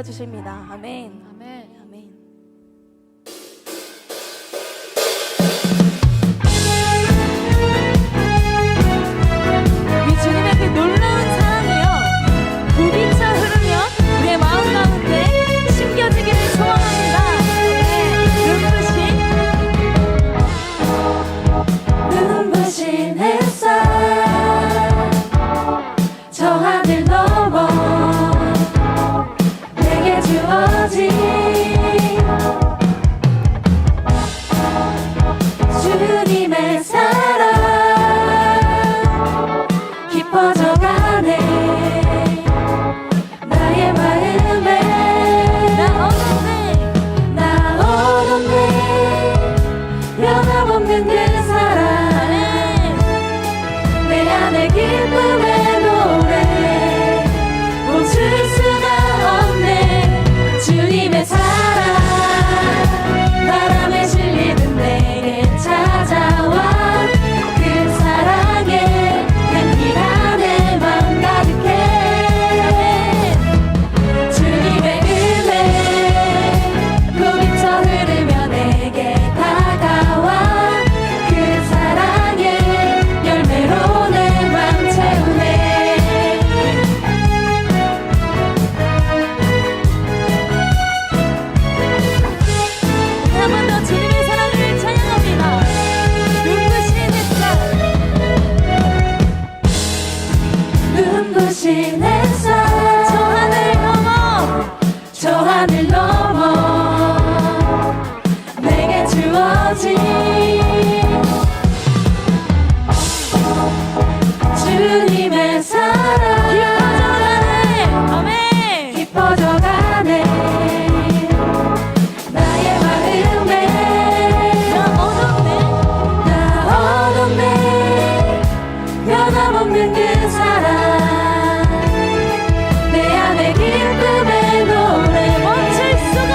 주십니다. 아멘. 아멘. 아멘. 이 주님의 그 놀라운 사랑이요, 고비쳐 흐르면 우리의 마음 가운데 심겨지기를 소원합니다. 눈부신 햇살 저 하늘 넘어 내게 주어진 주님의 사랑 깊어져가네 나의 마음에 나 얻었네 변함없는 그 사랑 내 안에 기쁨의 노래 멈출 수가 없네 주님의 사랑 바람에 실리는 내게 찾아와 그 사랑에 향기가 내 맘 가득해 주님의 은혜 고비쳐 흐르며 내게 다가와 그 사랑의 열매로 내 맘 채우네 한 번 더 주님의 사랑을 찬양합니다. 눈부신 햇살 저 하늘 넘어 내게 주어진 주님의 사랑 깊어져가네 나의 마음에 나 얻었네 변함없는 그 사랑 내 안에 기쁨의 노래 멈출 수가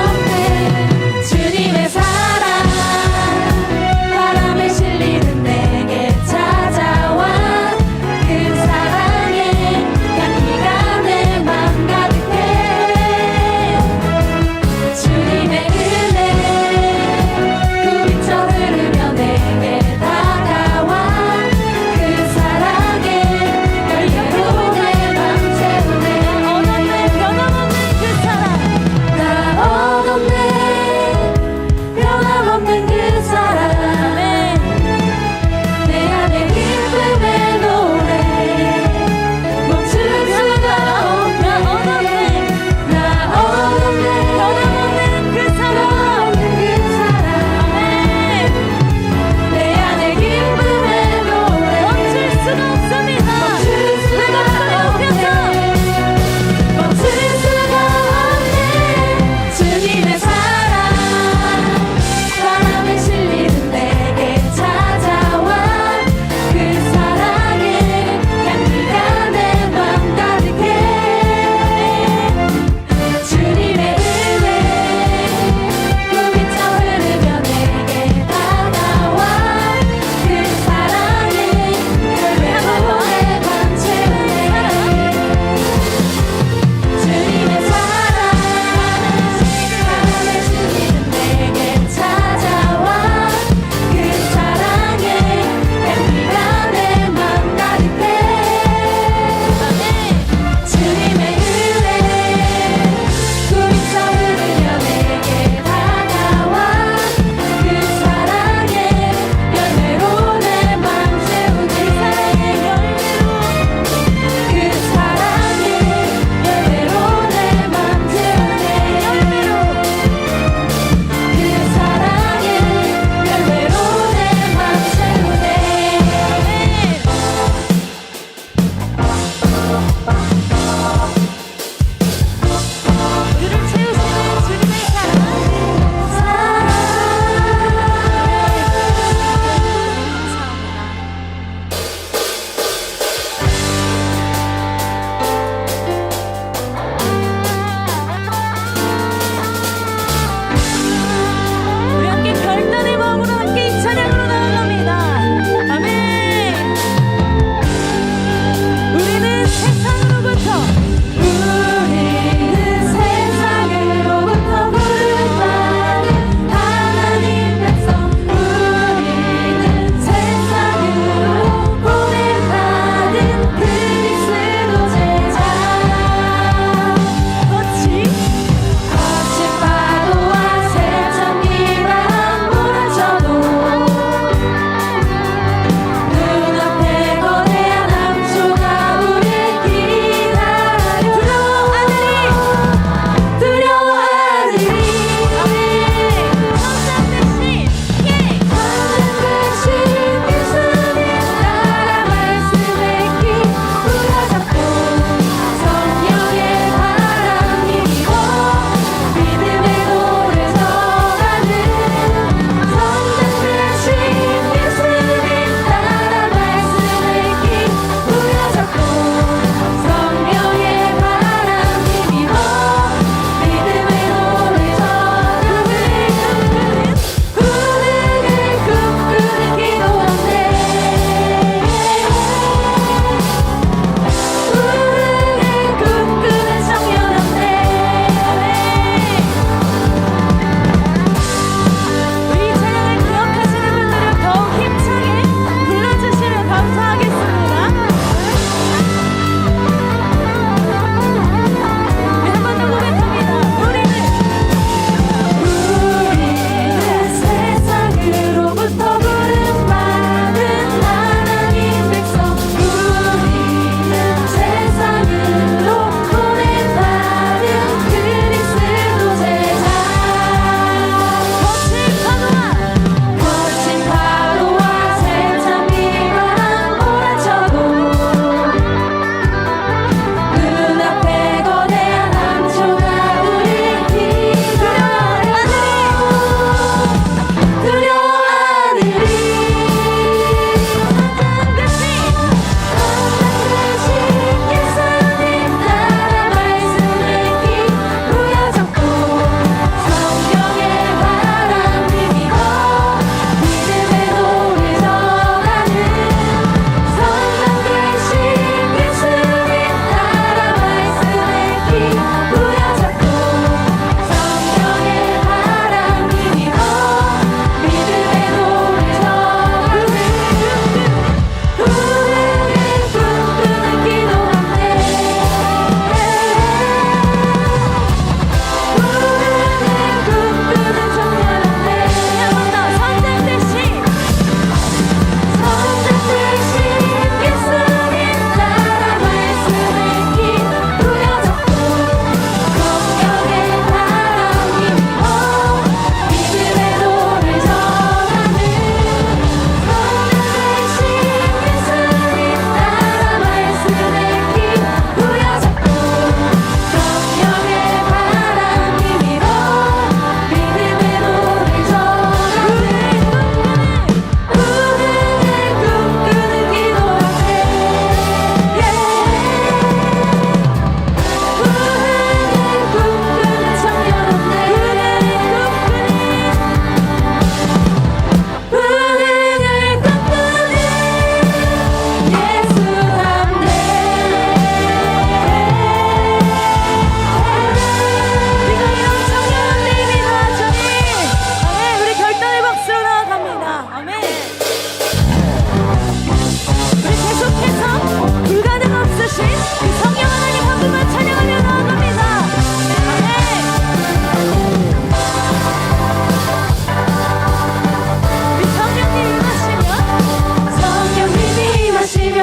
없네 주님의 사랑 바람에 실리는 내게 찾아와 그 사랑의 향기가 내 맘 가득해 주님의 은혜 고비쳐 흐르며 내게 다가와 그 사랑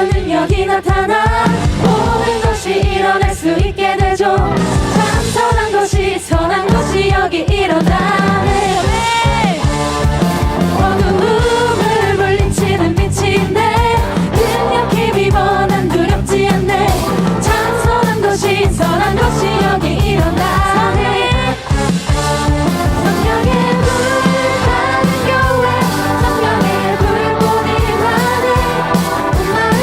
마시면 능력이 나타나 모든 것이 일어날 수 있게 되죠. 참 선한 것이 여기 일어나네. 어두움을 물리치는 빛인데 능력 힘이 난 두렵지 않네. 참 선한 것이 여기 일어나네. 성령의 불을 타는 교회 성령의 불꽃이 나네. 온 마음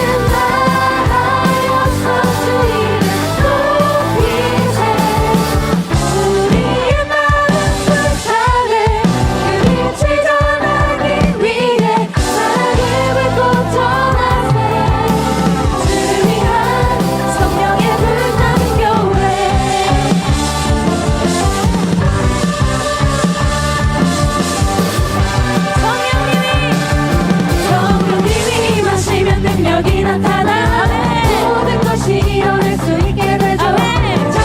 다하여서 주 이름 높이세. 우리의 마음 불타네. 그 빛을 전하기 위해 사랑의 불꽃 전하세. 주를 위한 성령의 불타는 교회. 성령님이 임하시면 능력이 나타나 모든 것이 일어날 수 있게 되죠. 참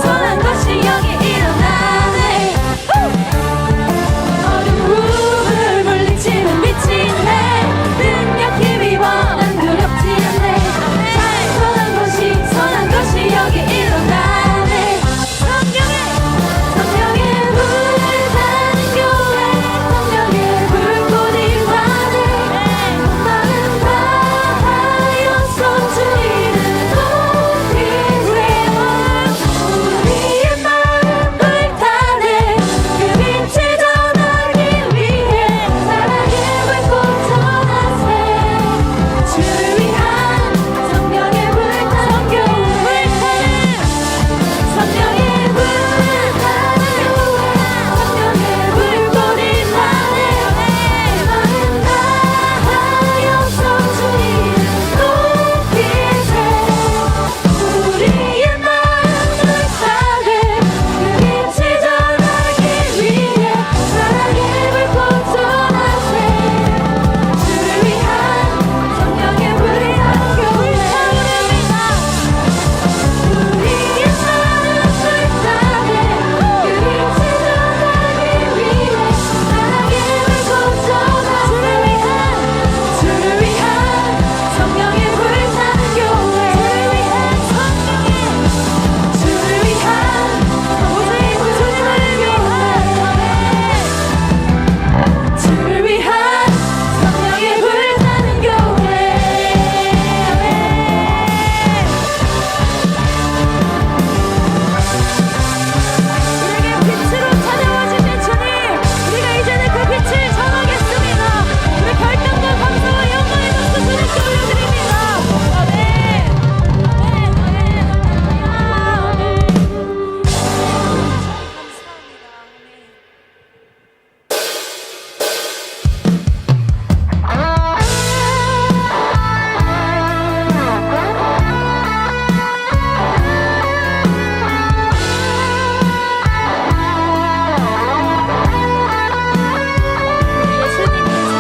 선한 것이 여기 일어나네. 어두움을 물리치는 빛이네. 능력 힘이 난 두렵지 않네. 참 선한 것이 여기 일어나네. 성령의 불을 타는 교회 성령의 불꽃이 나네. 온 마음 다하여서 주 이름 높이세. 우리의 마음 불타네. 그 빛을 전하기 위해 사랑의 불꽃 전하세. 주를 위한 성령의 불타는 교회. 성령의 불타는 교회 성령의 불꽃이 나네. 마음 다하여서 주 이름 높이세. 우리의 마음 불타네. 그 빛을 전하기 위해 사랑의 불꽃 전하세. 주를 위한 성령의 불타는 교회. 우리의 마음 불타네. 그 빛을 전하기 위해 사랑의 불꽃 전하세. 주를 위한 성령의 불타는 교회. 주를 위한 오직 주님을 교회. 주를 위한 성령의 불타는 교회. 우리에게 빛으로 찾아와주신 주님, 우리가 이제는 그 빛을 전하겠습니다. 우리 결단과 감사와 영광의 박수 주님께 올려드립니다. 아멘. 아멘. 아멘. 예수님께서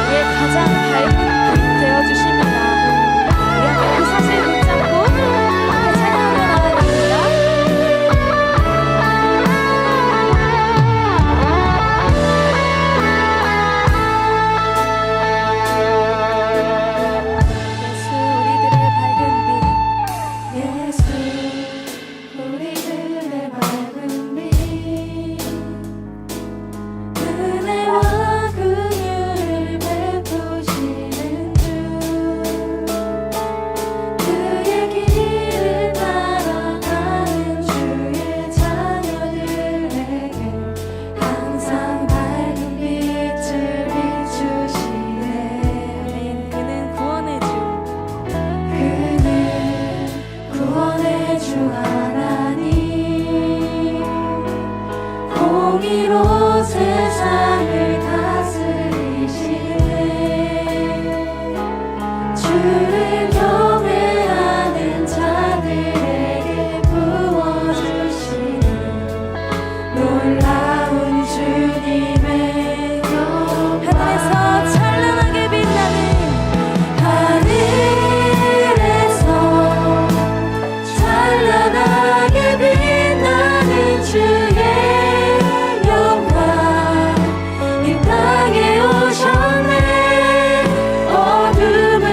우리의 가장 밝은 빛 되어주십니다. 우리 함께 그 사실 붙잡고 함께 찬양하며 나아갑니다. 예수 우리들의 밝은 빛. 예수 우리들의 밝은 빛. 은혜와 긍휼을 베푸시는 주. 그의 길을 따라가는 주의 자녀들에게 항상 밝은 빛을 비추시네. 그는 구원의 주. 그는 구원의 주 하나님. 공의로 세상을 다스리시네. 주를 경외하는 자들에게 부어주시는 놀라운 주님의 영광. 하늘에서 찬란하게 빛나는 하늘에서 찬란하게 빛나는 주의 영광 이 땅에 오셨네. 어둠을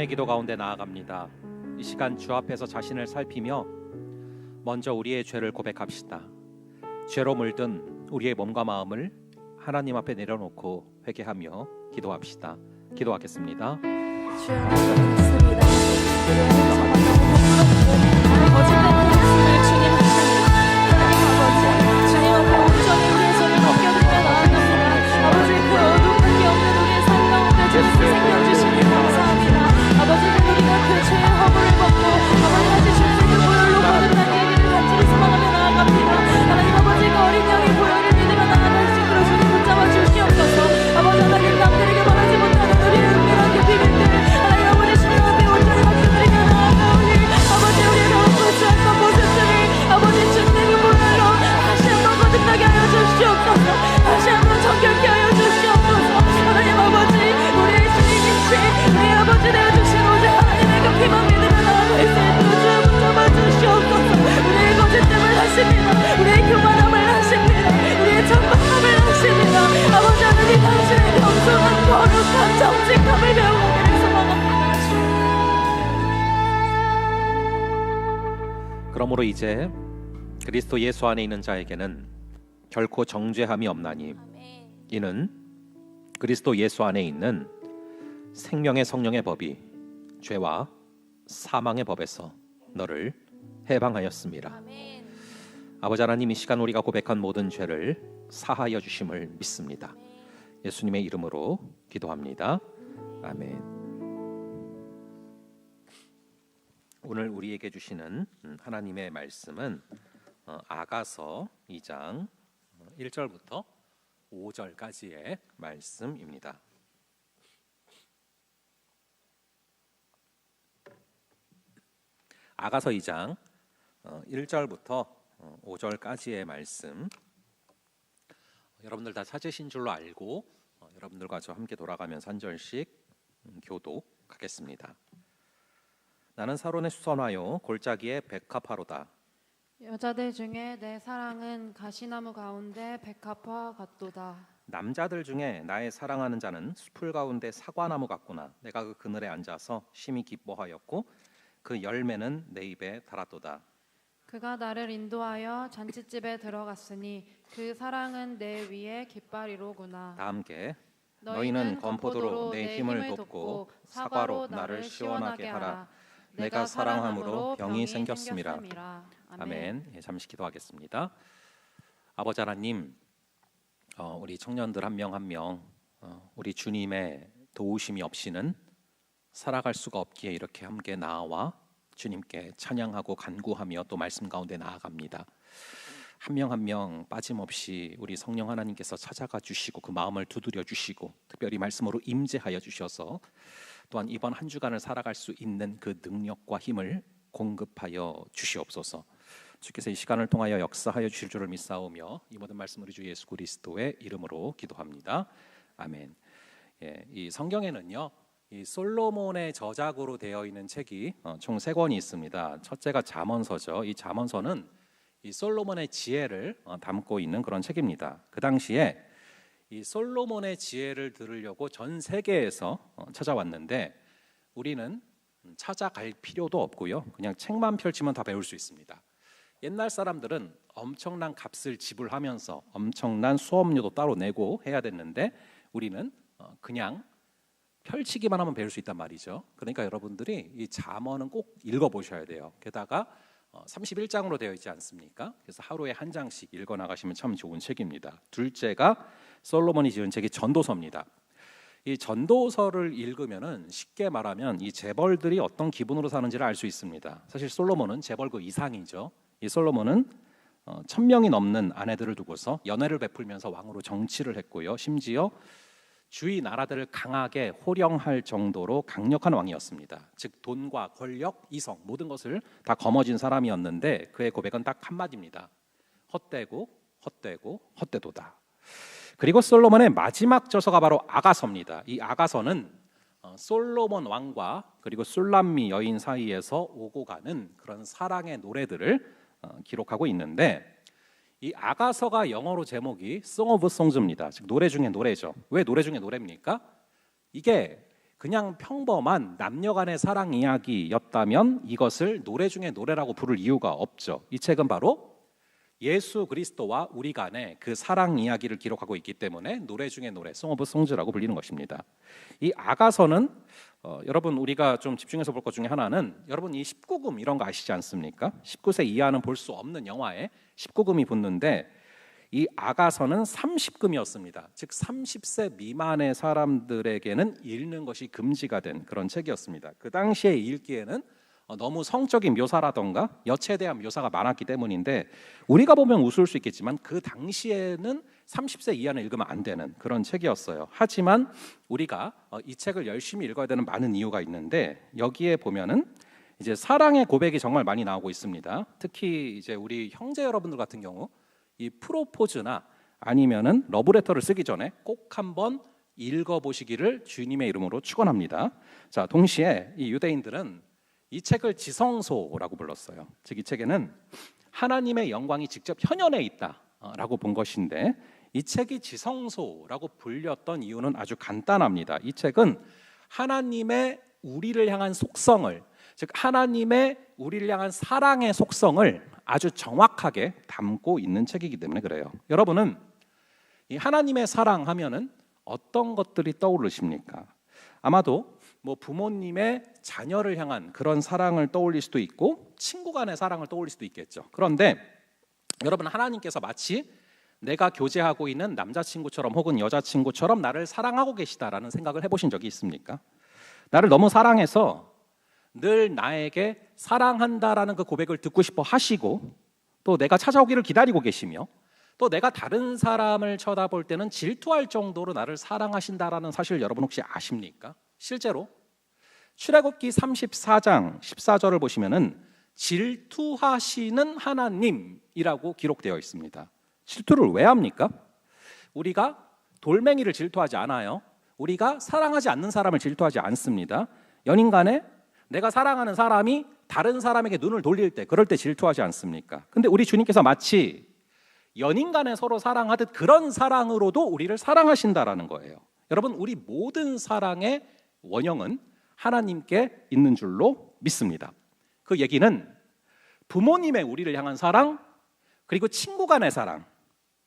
찬양의 기도 가운데 나아갑니다. 이 시간 주 앞에서 자신을 살피며 먼저 우리의 죄를 고백합시다. 죄로 물든 우리의 몸과 마음을 하나님 앞에 내려놓고 회개하며 기도합시다. 기도하겠습니다. 주여 기도드리겠습니다. 우리의 정말 너무 부끄럽고 거짓된 말씀을 주님 하나님 아버지 주님 앞에 온전히 우리의 죄를 넘겨드리며 나아갑니다. 아버지 그 어둠밖에 없는 우리의 삶 가운데 주님 생명 주시니 감사합니다. 아버지 우리가 그 죄의 허물을 벗고 아버지 같이 주님의 보혈로 거듭난 얘기를 간절히 소망하며 나아갑니다. 하나님 아버지 그 어린 양의 보혈을 믿으며 나아갈 수 있도록 주님 붙잡아 주시옵소서. 아버지 하나님 남들에게 말하지 못하는 우리의 은밀한 그 비밀들을 하나님 아버지 주님 앞에 온전히 맡겨드리며 나아가오니 아버지 우리의 너무 부주했던 모습들을 아버지 주님의 보혈로 다시 한번 거듭나게 하여 주시옵소서. 다시 한번 정결케 하여 주시옵소서. 하나님 아버지 우리의 주님이신 우리 아버지 되어주신 오직 하나님의 그 피만 믿으며 나아갈 수 있도록 주여 붙잡아 주시옵소서. 우리의 거짓됨을 하십니다. 우리의 교만함을 하십니다. 우리의 천박함을 하십니다. 아버지 하나님 당신의 겸손한 거룩한 정직함을 배우기를 소망합니다. 그러므로 이제 그리스도 예수 안에 있는 자에게는 결코 정죄함이 없나니 이는 그리스도 예수 안에 있는 생명의 성령의 법이 죄와 사망의 법에서 너를 해방하였습니다. 아버지 하나님, 이 시간 우리가 고백한 모든 죄를 사하여 주심을 믿습니다. 예수님의 이름으로 기도합니다. 아멘. 오늘 우리에게 주시는 하나님의 말씀은 아가서 2장 1절부터 5절까지의 말씀입니다. 아가서 2장 1절부터 5절까지의 말씀, 여러분들 다 찾으신 줄로 알고 여러분들과 저 함께 돌아가면서 한 절씩 교독하겠습니다. 나는 사론에 수선하여 골짜기에 백합화로다. 여자들 중에 내 사랑은 가시나무 가운데 백합화 같도다. 남자들 중에 나의 사랑하는 자는 숲을 가운데 사과나무 같구나. 내가 그 그늘에 앉아서 심히 기뻐하였고 그 열매는 내 입에 달았도다. 그가 나를 인도하여 잔치집에 들어갔으니 그 사랑은 내 위에 깃발이로구나. 다 함께 너희는 건포도로 내 힘을 돋고 사과로 나를 시원하게 하라. 내가 사랑함으로 병이 생겼음이라. 아멘. 예, 잠시 기도하겠습니다. 아버지 하나님, 우리 청년들 한 명 한 명 우리 주님의 도우심이 없이는 살아갈 수가 없기에 이렇게 함께 나와 주님께 찬양하고 간구하며 또 말씀 가운데 나아갑니다. 한 명 한 명 빠짐없이 우리 성령 하나님께서 찾아가 주시고 그 마음을 두드려 주시고 특별히 말씀으로 임재하여 주셔서 또한 이번 한 주간을 살아갈 수 있는 그 능력과 힘을 공급하여 주시옵소서. 주께서 이 시간을 통하여 역사하여 주실 줄을 믿사오며 이 모든 말씀 우리 주 예수 그리스도의 이름으로 기도합니다. 아멘. 예, 이 성경에는요, 이 솔로몬의 저작으로 되어 있는 책이 총 3권이 있습니다. 첫째가 잠언서죠. 이 잠언서는 이 솔로몬의 지혜를 담고 있는 그런 책입니다. 그 당시에 이 솔로몬의 지혜를 들으려고 전 세계에서 찾아왔는데 우리는 찾아갈 필요도 없고요. 그냥 책만 펼치면 다 배울 수 있습니다. 옛날 사람들은 엄청난 값을 지불하면서 엄청난 수업료도 따로 내고 해야 됐는데 우리는 그냥 펼치기만 하면 배울 수 있단 말이죠. 그러니까 여러분들이 이 잠언은 꼭 읽어보셔야 돼요. 게다가 31장으로 되어 있지 않습니까? 그래서 하루에 한 장씩 읽어나가시면 참 좋은 책입니다. 둘째가 솔로몬이 지은 책이 전도서입니다. 이 전도서를 읽으면은 쉽게 말하면 이 재벌들이 어떤 기분으로 사는지를 알 수 있습니다. 사실 솔로몬은 재벌 그 이상이죠. 이 솔로몬은 1000명이 넘는 아내들을 두고서 연애를 베풀면서 왕으로 정치를 했고요. 심지어 주위 나라들을 강하게 호령할 정도로 강력한 왕이었습니다. 즉 돈과 권력, 이성 모든 것을 다 거머쥔 사람이었는데 그의 고백은 딱 한마디입니다. 헛되고 헛되고 헛되도다. 그리고 솔로몬의 마지막 저서가 바로 아가서입니다. 이 아가서는 솔로몬 왕과 그리고 술람미 여인 사이에서 오고 가는 그런 사랑의 노래들을 기록하고 있는데 이 아가서가 영어로 제목이 Song of Songs입니다. 즉 노래 중에 노래죠. 왜 노래 중에 노래입니까? 이게 그냥 평범한 남녀 간의 사랑 이야기였다면 이것을 노래 중에 노래라고 부를 이유가 없죠. 이 책은 바로 예수 그리스도와 우리 간의 그 사랑 이야기를 기록하고 있기 때문에 노래 중에 노래, 송 오브 송즈라고 불리는 것입니다. 이 아가서는 여러분 우리가 좀 집중해서 볼 것 중에 하나는 여러분 이 19금 이런 거 아시지 않습니까? 19세 이하는 볼 수 없는 영화에 19금이 붙는데 이 아가서는 30금이었습니다. 즉 30세 미만의 사람들에게는 읽는 것이 금지가 된 그런 책이었습니다. 그 당시에 읽기에는 너무 성적인 묘사라던가 여체에 대한 묘사가 많았기 때문인데 우리가 보면 웃을 수 있겠지만 그 당시에는 30세 이하는 읽으면 안 되는 그런 책이었어요. 하지만 우리가 이 책을 열심히 읽어야 되는 많은 이유가 있는데 여기에 보면은 이제 사랑의 고백이 정말 많이 나오고 있습니다. 특히 이제 우리 형제 여러분들 같은 경우 이 프로포즈나 아니면은 러브레터를 쓰기 전에 꼭 한번 읽어보시기를 주님의 이름으로 축원합니다. 자, 동시에 이 유대인들은 이 책을 지성소라고 불렀어요. 즉 이 책에는 하나님의 영광이 직접 현현해 있다라고 본 것인데 이 책이 지성소라고 불렸던 이유는 아주 간단합니다. 이 책은 하나님의 우리를 향한 속성을, 즉 하나님의 우리를 향한 사랑의 속성을 아주 정확하게 담고 있는 책이기 때문에 그래요. 여러분은 이 하나님의 사랑하면은 어떤 것들이 떠오르십니까? 아마도 뭐 부모님의 자녀를 향한 그런 사랑을 떠올릴 수도 있고 친구 간의 사랑을 떠올릴 수도 있겠죠. 그런데 여러분 하나님께서 마치 내가 교제하고 있는 남자친구처럼 혹은 여자친구처럼 나를 사랑하고 계시다라는 생각을 해보신 적이 있습니까? 나를 너무 사랑해서 늘 나에게 사랑한다라는 그 고백을 듣고 싶어 하시고 또 내가 찾아오기를 기다리고 계시며 또 내가 다른 사람을 쳐다볼 때는 질투할 정도로 나를 사랑하신다라는 사실 여러분 혹시 아십니까? 실제로 출애굽기 34장 14절을 보시면은 질투하시는 하나님이라고 기록되어 있습니다. 질투를 왜 합니까? 우리가 돌멩이를 질투하지 않아요. 우리가 사랑하지 않는 사람을 질투하지 않습니다. 연인 간에 내가 사랑하는 사람이 다른 사람에게 눈을 돌릴 때 그럴 때 질투하지 않습니까? 근데 우리 주님께서 마치 연인 간에 서로 사랑하듯 그런 사랑으로도 우리를 사랑하신다라는 거예요. 여러분 우리 모든 사랑의 원형은 하나님께 있는 줄로 믿습니다. 그 얘기는 부모님의 우리를 향한 사랑, 그리고 친구 간의 사랑,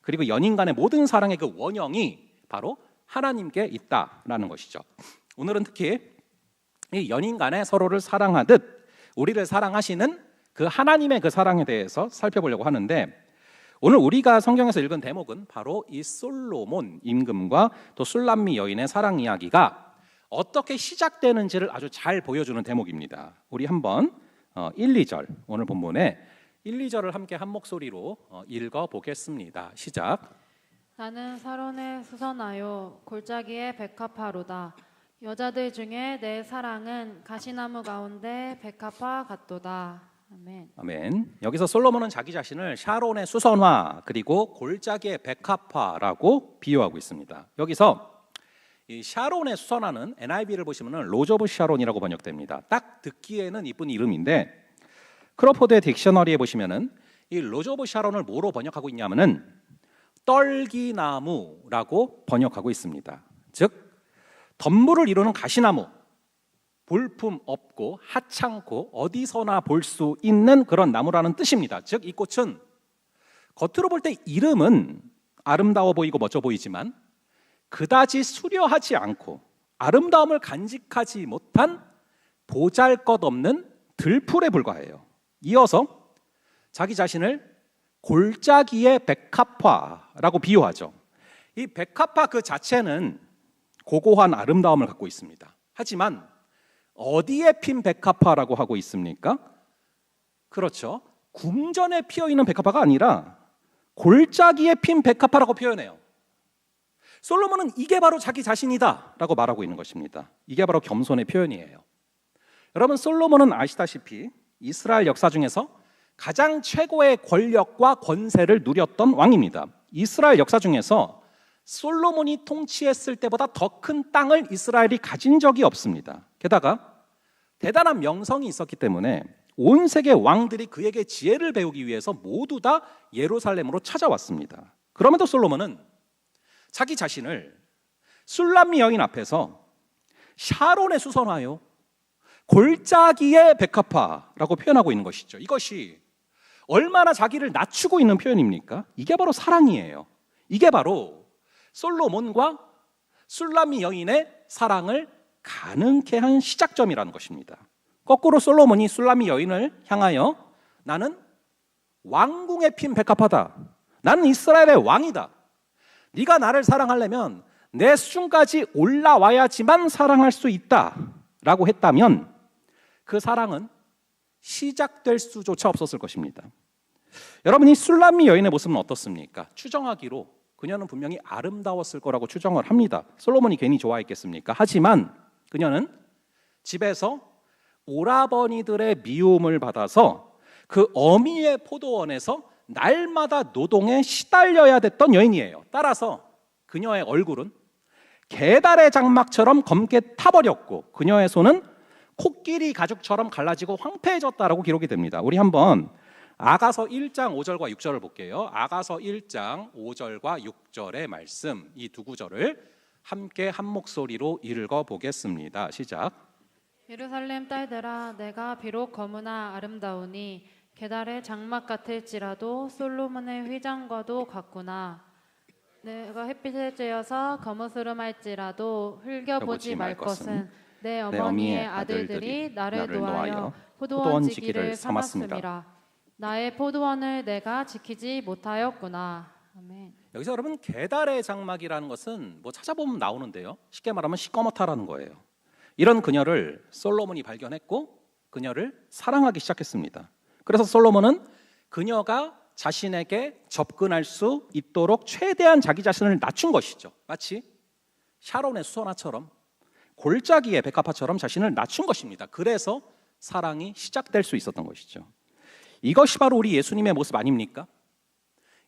그리고 연인 간의 모든 사랑의 그 원형이 바로 하나님께 있다라는 것이죠. 오늘은 특히 이 연인 간에 서로를 사랑하듯 우리를 사랑하시는 그 하나님의 그 사랑에 대해서 살펴보려고 하는데 오늘 우리가 성경에서 읽은 대목은 바로 이 솔로몬 임금과 또 술람미 여인의 사랑 이야기가 어떻게 시작되는지를 아주 잘 보여주는 대목입니다. 우리 한번 1, 2절 오늘 본문에 1, 2절을 함께 한 목소리로 읽어보겠습니다. 시작. 나는 사론에 수선하여 골짜기에 백합화로다. 여자들 중에 내 사랑은 가시나무 가운데 백합화 같도다. 아멘. 아멘. 여기서 솔로몬은 자기 자신을 샤론의 수선화 그리고 골짜기의 백합화라고 비유하고 있습니다. 여기서 이 샤론의 수선화는 NIV를 보시면은 로즈 오브 샤론이라고 번역됩니다. 딱 듣기에는 이쁜 이름인데 크로포드의 딕셔너리에 보시면은 이 로즈 오브 샤론을 뭐로 번역하고 있냐면은 떨기나무라고 번역하고 있습니다. 즉 덤불을 이루는 가시나무, 볼품 없고 하찮고 어디서나 볼 수 있는 그런 나무라는 뜻입니다. 즉 이 꽃은 겉으로 볼 때 이름은 아름다워 보이고 멋져 보이지만 그다지 수려하지 않고 아름다움을 간직하지 못한 보잘것없는 들풀에 불과해요. 이어서 자기 자신을 골짜기의 백합화라고 비유하죠. 이 백합화 그 자체는 고고한 아름다움을 갖고 있습니다. 하지만 어디에 핀 백합화라고 하고 있습니까? 그렇죠. 궁전에 피어있는 백합화가 아니라 골짜기에 핀 백합화라고 표현해요. 솔로몬은 이게 바로 자기 자신이다 라고 말하고 있는 것입니다. 이게 바로 겸손의 표현이에요. 여러분 솔로몬은 아시다시피 이스라엘 역사 중에서 가장 최고의 권력과 권세를 누렸던 왕입니다. 이스라엘 역사 중에서 솔로몬이 통치했을 때보다 더 큰 땅을 이스라엘이 가진 적이 없습니다. 게다가 대단한 명성이 있었기 때문에 온 세계 왕들이 그에게 지혜를 배우기 위해서 모두 다 예루살렘으로 찾아왔습니다. 그럼에도 솔로몬은 자기 자신을 술람미 여인 앞에서 샤론에 수선하여 골짜기의 백합화라고 표현하고 있는 것이죠. 이것이 얼마나 자기를 낮추고 있는 표현입니까? 이게 바로 사랑이에요. 이게 바로 솔로몬과 술람미 여인의 사랑을 가능케 한 시작점이라는 것입니다. 거꾸로 솔로몬이 술람미 여인을 향하여 나는 왕궁에 핀 백합화다. 나는 이스라엘의 왕이다. 네가 나를 사랑하려면 내 수준까지 올라와야지만 사랑할 수 있다 라고 했다면 그 사랑은 시작될 수조차 없었을 것입니다. 여러분이 술람미 여인의 모습은 어떻습니까? 추정하기로 그녀는 분명히 아름다웠을 거라고 추정을 합니다. 솔로몬이 괜히 좋아했겠습니까? 하지만 그녀는 집에서 오라버니들의 미움을 받아서 그 어미의 포도원에서 날마다 노동에 시달려야 됐던 여인이에요. 따라서 그녀의 얼굴은 게달의 장막처럼 검게 타버렸고 그녀의 손은 코끼리 가죽처럼 갈라지고 황폐해졌다라고 기록이 됩니다. 우리 한번 아가서 1장 5절과 6절을 볼게요. 아가서 1장 5절과 6절의 말씀, 이 두 구절을 함께 한 목소리로 읽어보겠습니다. 시작. 예루살렘 딸들아, 내가 비록 거무나 아름다우니 게달의 장막 같을지라도 솔로몬의 휘장과도 같구나. 내가 햇빛에 쬐어서 거무스름할지라도 흘겨보지 말 것은 내 어머니의 아들들이 나를 놓아여 포도원 지기를 삼았음이라. 나의 포도원을 내가 지키지 못하였구나. 아멘. 여기서 여러분 게달의 장막이라는 것은 뭐 찾아보면 나오는데요. 쉽게 말하면 시꺼멓다라는 거예요. 이런 그녀를 솔로몬이 발견했고 그녀를 사랑하기 시작했습니다. 그래서 솔로몬은 그녀가 자신에게 접근할 수 있도록 최대한 자기 자신을 낮춘 것이죠. 마치 샤론의 수선화처럼 골짜기의 백합화처럼 자신을 낮춘 것입니다. 그래서 사랑이 시작될 수 있었던 것이죠. 이것이 바로 우리 예수님의 모습 아닙니까?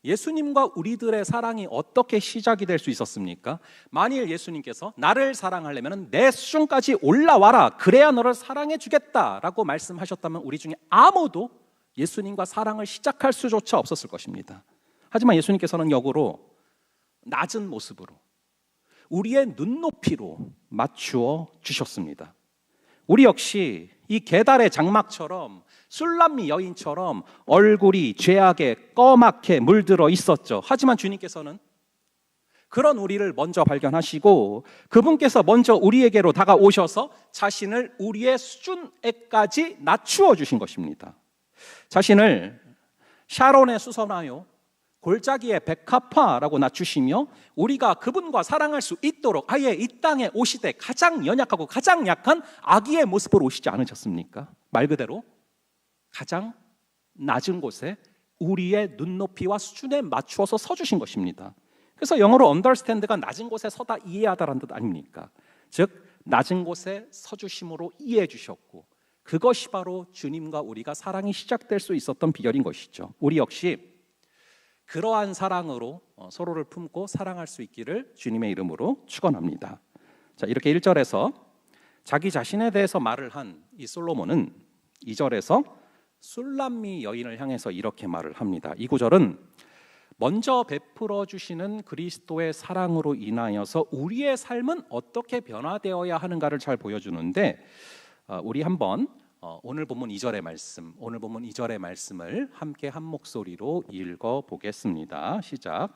예수님과 우리들의 사랑이 어떻게 시작이 될 수 있었습니까? 만일 예수님께서 나를 사랑하려면 내 수준까지 올라와라, 그래야 너를 사랑해 주겠다라고 말씀하셨다면 우리 중에 아무도 예수님과 사랑을 시작할 수조차 없었을 것입니다. 하지만 예수님께서는 역으로 낮은 모습으로 우리의 눈높이로 맞추어 주셨습니다. 우리 역시 이 게달의 장막처럼 술람미 여인처럼 얼굴이 죄악에 꺼맣게 물들어 있었죠. 하지만 주님께서는 그런 우리를 먼저 발견하시고 그분께서 먼저 우리에게로 다가오셔서 자신을 우리의 수준에까지 낮추어 주신 것입니다. 자신을 샤론에 수선하여 골짜기의 백합화라고 낮추시며 우리가 그분과 사랑할 수 있도록 아예 이 땅에 오시되 가장 연약하고 가장 약한 아기의 모습으로 오시지 않으셨습니까? 말 그대로 가장 낮은 곳에 우리의 눈높이와 수준에 맞추어서 서주신 것입니다. 그래서 영어로 understand가 낮은 곳에 서다 이해하다라는 뜻 아닙니까? 즉 낮은 곳에 서주심으로 이해해 주셨고 그것이 바로 주님과 우리가 사랑이 시작될 수 있었던 비결인 것이죠. 우리 역시 그러한 사랑으로 서로를 품고 사랑할 수 있기를 주님의 이름으로 축원합니다. 자, 이렇게 1절에서 자기 자신에 대해서 말을 한 이 솔로몬은 2절에서 술람미 여인을 향해서 이렇게 말을 합니다. 이 구절은 먼저 베풀어 주시는 그리스도의 사랑으로 인하여서 우리의 삶은 어떻게 변화되어야 하는가를 잘 보여주는데 우리 한번 오늘 본문 2절의 말씀을 함께 한 목소리로 읽어 보겠습니다. 시작.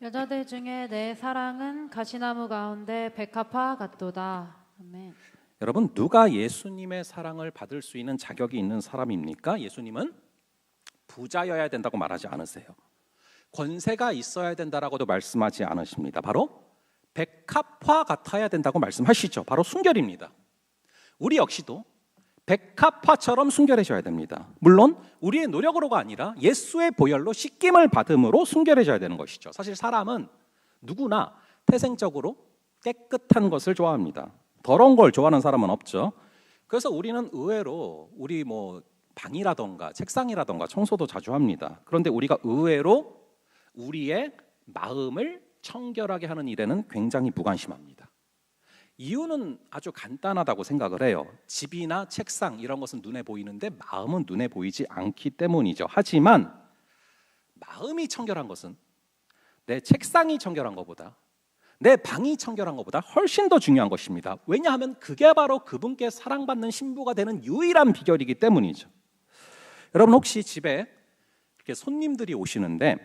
여자들 중에 내 사랑은 가시나무 가운데 백합화 같도다. 아멘. 여러분, 누가 예수님의 사랑을 받을 수 있는 자격이 있는 사람입니까? 예수님은 부자여야 된다고 말하지 않으세요. 권세가 있어야 된다라고도 말씀하지 않으십니다. 바로 백합화 같아야 된다고 말씀하시죠. 바로 순결입니다. 우리 역시도 백합화처럼 순결해져야 됩니다. 물론 우리의 노력으로가 아니라 예수의 보혈로 씻김을 받음으로 순결해져야 되는 것이죠. 사실 사람은 누구나 태생적으로 깨끗한 것을 좋아합니다. 더러운 걸 좋아하는 사람은 없죠. 그래서 우리는 의외로 우리 방이라던가 책상이라던가 청소도 자주 합니다. 그런데 우리가 의외로 우리의 마음을 청결하게 하는 일에는 굉장히 무관심합니다. 이유는 아주 간단하다고 생각을 해요. 집이나 책상 이런 것은 눈에 보이는데 마음은 눈에 보이지 않기 때문이죠. 하지만 마음이 청결한 것은 내 책상이 청결한 것보다 내 방이 청결한 것보다 훨씬 더 중요한 것입니다. 왜냐하면 그게 바로 그분께 사랑받는 신부가 되는 유일한 비결이기 때문이죠. 여러분 혹시 집에 이렇게 손님들이 오시는데,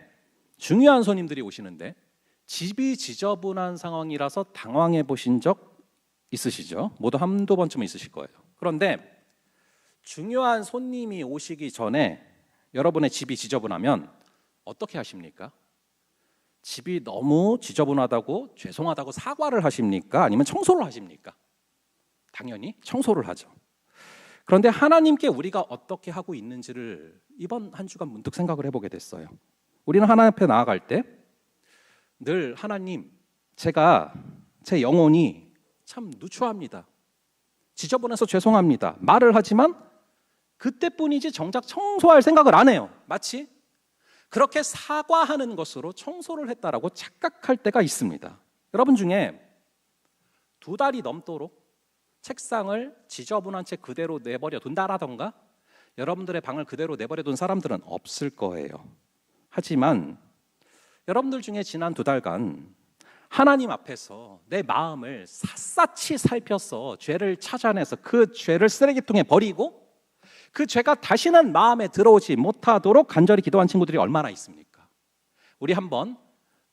중요한 손님들이 오시는데 집이 지저분한 상황이라서 당황해 보신 적 있으시죠? 모두 한두 번쯤은 있으실 거예요. 그런데 중요한 손님이 오시기 전에 여러분의 집이 지저분하면 어떻게 하십니까? 집이 너무 지저분하다고 죄송하다고 사과를 하십니까? 아니면 청소를 하십니까? 당연히 청소를 하죠. 그런데 하나님께 우리가 어떻게 하고 있는지를 이번 한 주간 문득 생각을 해보게 됐어요. 우리는 하나님 앞에 나아갈 때 늘 하나님, 제가 제 영혼이 참 누추합니다. 지저분해서 죄송합니다. 말을 하지만 그때뿐이지 정작 청소할 생각을 안 해요. 마치 그렇게 사과하는 것으로 청소를 했다라고 착각할 때가 있습니다. 여러분 중에 2달이 넘도록 책상을 지저분한 채 그대로 내버려 둔다라던가 여러분들의 방을 그대로 내버려 둔 사람들은 없을 거예요. 하지만 여러분들 중에 지난 2달간 하나님 앞에서 내 마음을 샅샅이 살펴서 죄를 찾아내서 그 죄를 쓰레기통에 버리고 그 죄가 다시는 마음에 들어오지 못하도록 간절히 기도한 친구들이 얼마나 있습니까? 우리 한번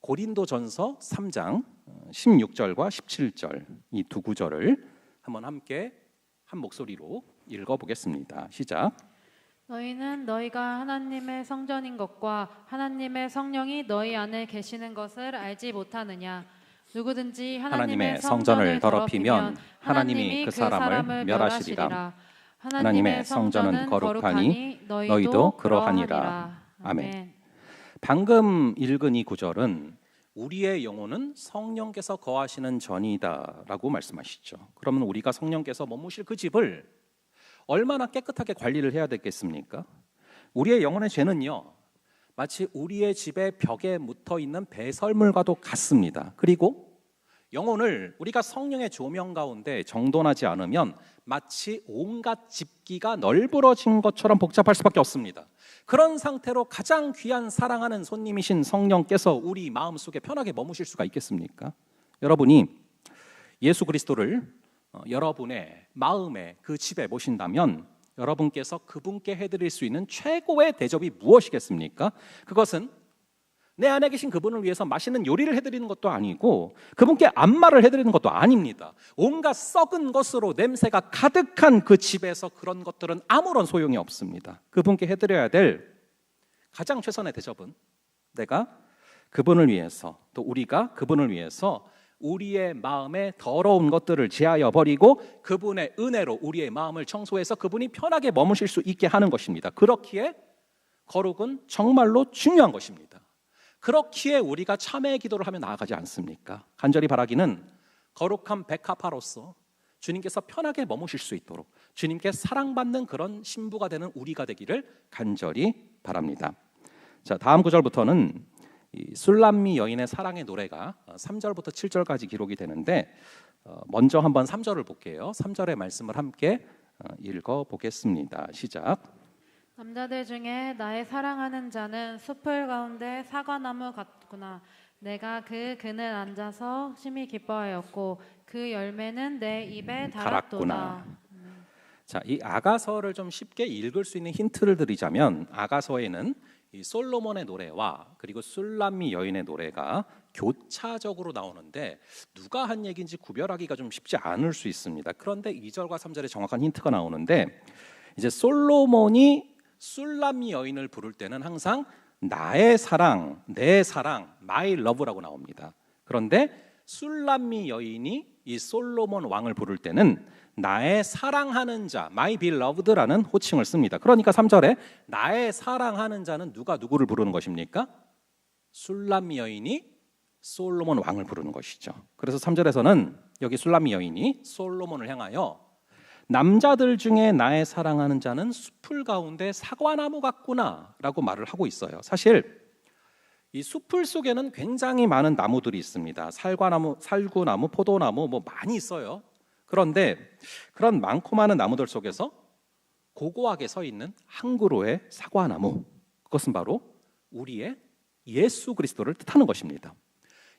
고린도전서 3장 16절과 17절 이 두 구절을 한번 함께 한 목소리로 읽어보겠습니다. 시작. 너희는 너희가 하나님의 성전인 것과 하나님의 성령이 너희 안에 계시는 것을 알지 못하느냐? 누구든지 하나님의 성전을 더럽히면 하나님이 그 사람을 멸하시리라. 하나님의 성전은 거룩하니 너희도 그러하니라. 아멘. 방금 읽은 이 구절은 우리의 영혼은 성령께서 거하시는 전이다라고 말씀하시죠. 그러면 우리가 성령께서 머무실 그 집을 얼마나 깨끗하게 관리를 해야 되겠습니까? 우리의 영혼의 죄는요, 마치 우리의 집의 벽에 묻어있는 배설물과도 같습니다. 그리고 영혼을 우리가 성령의 조명 가운데 정돈하지 않으면 마치 온갖 집기가 널브러진 것처럼 복잡할 수밖에 없습니다. 그런 상태로 가장 귀한 사랑하는 손님이신 성령께서 우리 마음속에 편하게 머무실 수가 있겠습니까? 여러분이 예수 그리스도를 여러분의 마음에 그 집에 모신다면 여러분께서 그분께 해드릴 수 있는 최고의 대접이 무엇이겠습니까? 그것은 내 안에 계신 그분을 위해서 맛있는 요리를 해드리는 것도 아니고 그분께 안마를 해드리는 것도 아닙니다. 온갖 썩은 것으로 냄새가 가득한 그 집에서 그런 것들은 아무런 소용이 없습니다. 그분께 해드려야 될 가장 최선의 대접은 내가 그분을 위해서, 또 우리가 그분을 위해서 우리의 마음에 더러운 것들을 제하여 버리고 그분의 은혜로 우리의 마음을 청소해서 그분이 편하게 머무실 수 있게 하는 것입니다. 그렇기에 거룩은 정말로 중요한 것입니다. 그렇기에 우리가 참회의 기도를 하며 나아가지 않습니까? 간절히 바라기는 거룩한 백합화로서 주님께서 편하게 머무실 수 있도록 주님께 사랑받는 그런 신부가 되는 우리가 되기를 간절히 바랍니다. 자, 다음 구절부터는 이 술람미 여인의 사랑의 노래가 3절부터 7절까지 기록이 되는데 먼저 한번 3절을 볼게요. 3절의 말씀을 함께 읽어보겠습니다. 시작. 남자들 중에 나의 사랑하는 자는 숲을 가운데 사과나무 같구나. 내가 그 그늘 앉아서 심히 기뻐하였고 그 열매는 내 입에 달았도다. 자, 이 아가서를 좀 쉽게 읽을 수 있는 힌트를 드리자면 아가서에는 이 솔로몬의 노래와 그리고 술람미 여인의 노래가 교차적으로 나오는데 누가 한 얘기인지 구별하기가 좀 쉽지 않을 수 있습니다. 그런데 2절과 3절에 정확한 힌트가 나오는데 이제 솔로몬이 술람미 여인을 부를 때는 항상 나의 사랑, 내 사랑, my love라고 나옵니다. 그런데 술람미 여인이 이 솔로몬 왕을 부를 때는 나의 사랑하는 자, my beloved라는 호칭을 씁니다. 그러니까 3절에 나의 사랑하는 자는 누가 누구를 부르는 것입니까? 술람미 여인이 솔로몬 왕을 부르는 것이죠. 그래서 3절에서는 여기 술람미 여인이 솔로몬을 향하여 남자들 중에 나의 사랑하는 자는 숲을 가운데 사과나무 같구나 라고 말을 하고 있어요. 사실 이 숲을 속에는 굉장히 많은 나무들이 있습니다. 살구나무, 포도나무 뭐 많이 있어요. 그런데 그런 많고 많은 나무들 속에서 고고하게 서 있는 한 그루의 사과나무, 그것은 바로 우리의 예수 그리스도를 뜻하는 것입니다.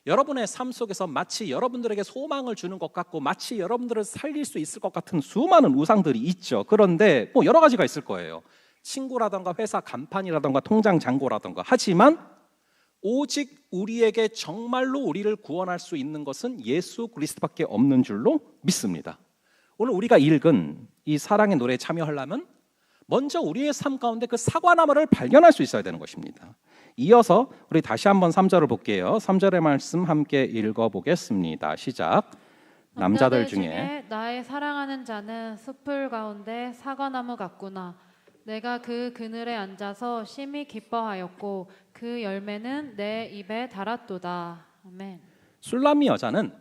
여러분의 삶 속에서 마치 여러분들에게 소망을 주는 것 같고 마치 여러분들을 살릴 수 있을 것 같은 수많은 우상들이 있죠. 그런데 뭐 여러 가지가 있을 거예요. 친구라던가 회사 간판이라던가 통장 잔고라던가. 하지만 오직 우리에게 정말로 우리를 구원할 수 있는 것은 예수 그리스도밖에 없는 줄로 믿습니다. 오늘 우리가 읽은 이 사랑의 노래에 참여하려면 먼저 우리의 삶 가운데 그 사과나무를 발견할 수 있어야 되는 것입니다. 이어서 우리 다시 한번 3절을 볼게요. 3절의 말씀 함께 읽어보겠습니다. 시작. 남자들 중에 나의 사랑하는 자는 숲을 가운데 사과나무 같구나. 내가 그 그늘에 앉아서 심히 기뻐하였고 그 열매는 내 입에 달았도다. 아멘. 술람미 여자는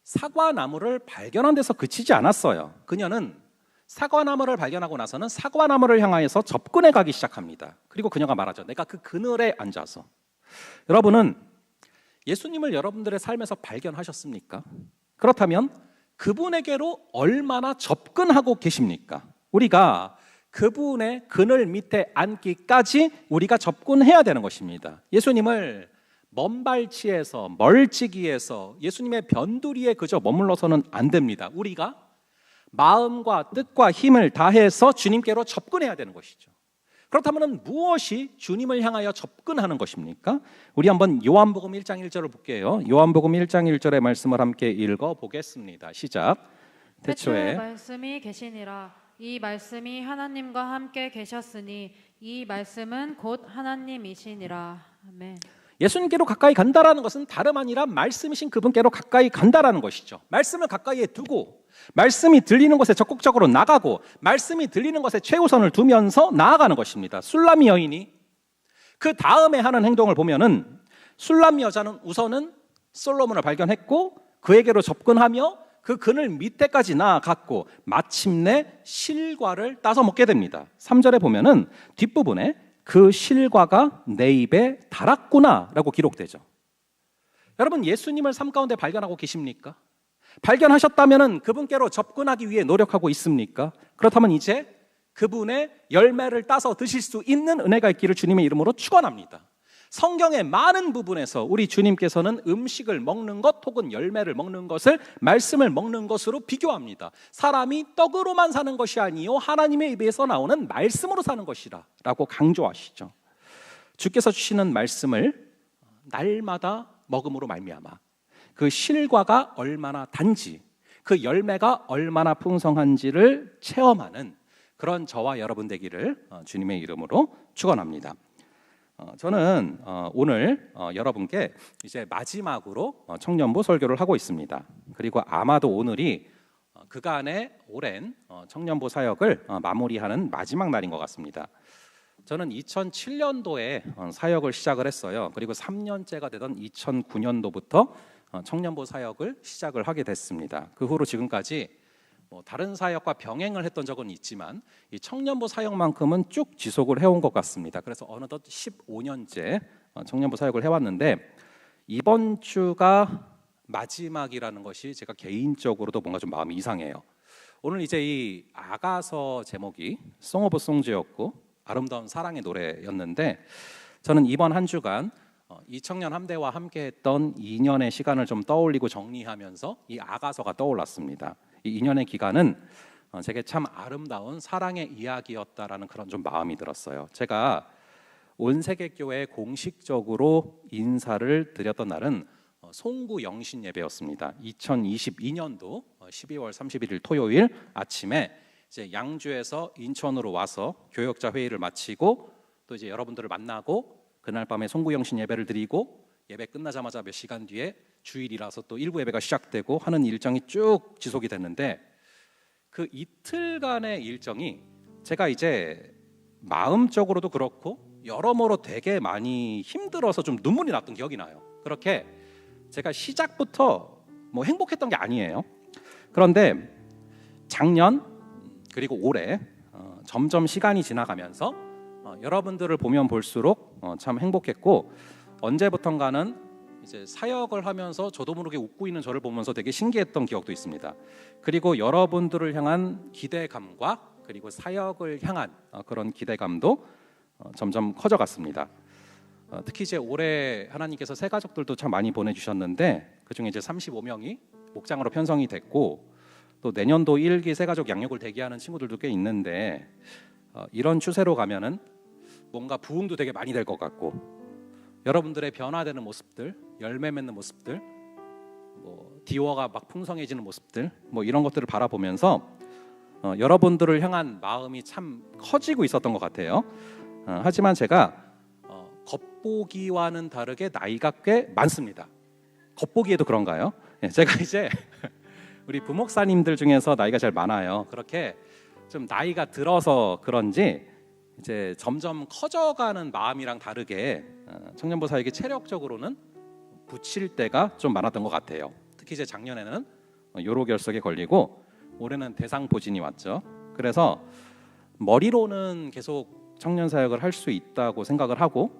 사과나무를 발견한 데서 그치지 않았어요. 그녀는 사과나무를 발견하고 나서는 사과나무를 향하여서 접근해 가기 시작합니다. 그리고 그녀가 말하죠. 내가 그 그늘에 앉아서. 여러분은 예수님을 여러분들의 삶에서 발견하셨습니까? 그렇다면 그분에게로 얼마나 접근하고 계십니까? 우리가 그분의 그늘 밑에 앉기까지 우리가 접근해야 되는 것입니다. 예수님을 먼발치에서 멀찍이에서 예수님의 변두리에 그저 머물러서는 안 됩니다. 우리가 마음과 뜻과 힘을 다해서 주님께로 접근해야 되는 것이죠. 그렇다면 무엇이 주님을 향하여 접근하는 것입니까? 우리 한번 요한복음 1장 1절을 볼게요. 요한복음 1장 1절의 말씀을 함께 읽어보겠습니다. 시작. 태초에 말씀이 계시니라. 이 말씀이 하나님과 함께 계셨으니 이 말씀은 곧 하나님이시니라. 아멘. 예수님께로 가까이 간다라는 것은 다름 아니라 말씀이신 그분께로 가까이 간다라는 것이죠. 말씀을 가까이에 두고 말씀이 들리는 곳에 적극적으로 나가고 말씀이 들리는 것에 최우선을 두면서 나아가는 것입니다. 술람미 여인이 그 다음에 하는 행동을 보면은 술람미 여자는 우선은 솔로몬을 발견했고 그에게로 접근하며 그 그늘 밑에까지 나아갔고 마침내 실과를 따서 먹게 됩니다. 3절에 보면은 뒷부분에 그 실과가 내 입에 달았구나 라고 기록되죠. 여러분 예수님을 삶 가운데 발견하고 계십니까? 발견하셨다면 그분께로 접근하기 위해 노력하고 있습니까? 그렇다면 이제 그분의 열매를 따서 드실 수 있는 은혜가 있기를 주님의 이름으로 축원합니다. 성경의 많은 부분에서 우리 주님께서는 음식을 먹는 것 혹은 열매를 먹는 것을 말씀을 먹는 것으로 비교합니다. 사람이 떡으로만 사는 것이 아니요 하나님의 입에서 나오는 말씀으로 사는 것이라 라고 강조하시죠. 주께서 주시는 말씀을 날마다 먹음으로 말미암아 그 실과가 얼마나 단지 그 열매가 얼마나 풍성한지를 체험하는 그런 저와 여러분 되기를 주님의 이름으로 축원합니다. 저는 오늘 여러분께 이제 마지막으로 청년부 설교를 하고 있습니다. 그리고 아마도 오늘이 그간의 오랜 청년부 사역을 마무리하는 마지막 날인 것 같습니다. 저는 2007년도에 사역을 시작을 했어요. 그리고 3년째가 되던 2009년도부터 청년부 사역을 시작을 하게 됐습니다. 그 후로 지금까지 다른 사역과 병행을 했던 적은 있지만 이 청년부 사역만큼은 쭉 지속을 해온 것 같습니다. 그래서 어느덧 15년째 청년부 사역을 해왔는데 이번 주가 마지막이라는 것이 제가 개인적으로도 뭔가 좀 마음이 이상해요. 오늘 이제 이 아가서 제목이 Song of Songs였고 아름다운 사랑의 노래였는데 저는 이번 한 주간 이 청년 함대와 함께했던 2년의 시간을 좀 떠올리고 정리하면서 이 아가서가 떠올랐습니다. 이 2년의 기간은 제게 참 아름다운 사랑의 이야기였다라는 그런 좀 마음이 들었어요. 제가 온세계교회에 공식적으로 인사를 드렸던 날은 송구 영신 예배였습니다. 2022년도 12월 31일 토요일 아침에 이제 양주에서 인천으로 와서 교역자 회의를 마치고 또 이제 여러분들을 만나고 그날 밤에 송구 영신 예배를 드리고 예배 끝나자마자 몇 시간 뒤에 주일이라서 또 일부 예배가 시작되고 하는 일정이 쭉 지속이 됐는데 그 이틀간의 일정이 제가 이제 마음적으로도 그렇고 여러모로 되게 많이 힘들어서 좀 눈물이 났던 기억이 나요. 그렇게 제가 시작부터 뭐 행복했던 게 아니에요. 그런데 작년 그리고 올해 점점 시간이 지나가면서 여러분들을 보면 볼수록 참 행복했고 언제부턴가는 이제 사역을 하면서 저도 모르게 웃고 있는 저를 보면서 되게 신기했던 기억도 있습니다. 그리고 여러분들을 향한 기대감과 그리고 사역을 향한 그런 기대감도 점점 커져갔습니다. 특히 이제 올해 하나님께서 새 가족들도 참 많이 보내주셨는데 그중에 이제 35명이 목장으로 편성이 됐고 또 내년도 1기 새 가족 양육을 대기하는 친구들도 꽤 있는데 이런 추세로 가면은 뭔가 부흥도 되게 많이 될 것 같고 여러분들의 변화되는 모습들, 열매 맺는 모습들, 뭐 디워가 막 풍성해지는 모습들, 뭐 이런 것들을 바라보면서 여러분들을 향한 마음이 참 커지고 있었던 것 같아요. 하지만 제가 겉보기와는 다르게 나이가 꽤 많습니다. 겉보기에도 그런가요? 제가 이제 우리 부목사님들 중에서 나이가 제일 많아요. 그렇게 좀 나이가 들어서 그런지 이제 점점 커져가는 마음이랑 다르게 청년부사에게 체력적으로는 붙일 때가 좀 많았던 것 같아요. 특히 이제 작년에는 요로결석에 걸리고 올해는 대상포진이 왔죠. 그래서 머리로는 계속 청년 사역을 할 수 있다고 생각을 하고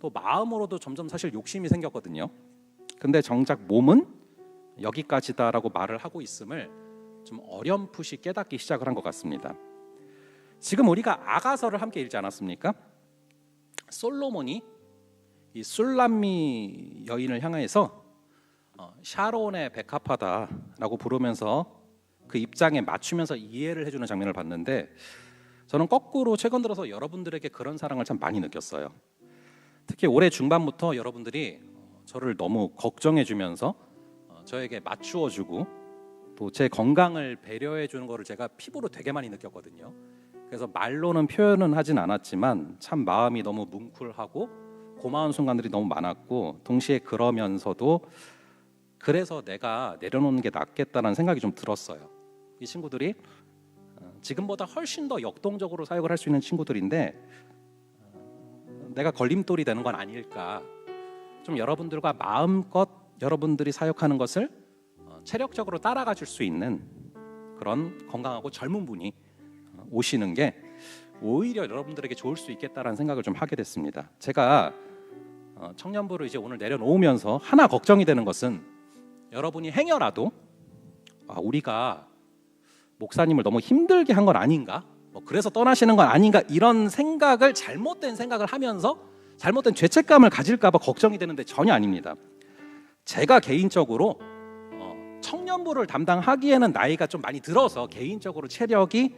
또 마음으로도 점점 사실 욕심이 생겼거든요. 근데 정작 몸은 여기까지다라고 말을 하고 있음을 좀 어렴풋이 깨닫기 시작을 한 것 같습니다. 지금 우리가 아가서를 함께 읽지 않았습니까? 솔로몬이 이 술람미 여인을 향해서 샤론의 백합하다라고 부르면서 그 입장에 맞추면서 이해를 해주는 장면을 봤는데 저는 거꾸로 최근 들어서 여러분들에게 그런 사랑을 참 많이 느꼈어요. 특히 올해 중반부터 여러분들이 저를 너무 걱정해주면서 저에게 맞추어주고 또 제 건강을 배려해주는 거를 제가 피부로 되게 많이 느꼈거든요. 그래서 말로는 표현은 하진 않았지만 참 마음이 너무 뭉클하고 고마운 순간들이 너무 많았고 동시에 그러면서도 그래서 내가 내려놓는 게 낫겠다는 생각이 좀 들었어요. 이 친구들이 지금보다 훨씬 더 역동적으로 사역을 할 수 있는 친구들인데 내가 걸림돌이 되는 건 아닐까. 좀 여러분들과 마음껏 여러분들이 사역하는 것을 체력적으로 따라가 줄 수 있는 그런 건강하고 젊은 분이 오시는 게 오히려 여러분들에게 좋을 수 있겠다라는 생각을 좀 하게 됐습니다. 제가 청년부를 이제 오늘 내려놓으면서 하나 걱정이 되는 것은 여러분이 행여라도 우리가 목사님을 너무 힘들게 한 건 아닌가? 그래서 떠나시는 건 아닌가? 이런 생각을 잘못된 생각을 하면서 잘못된 죄책감을 가질까 봐 걱정이 되는데 전혀 아닙니다. 제가 개인적으로 청년부를 담당하기에는 나이가 좀 많이 들어서 개인적으로 체력이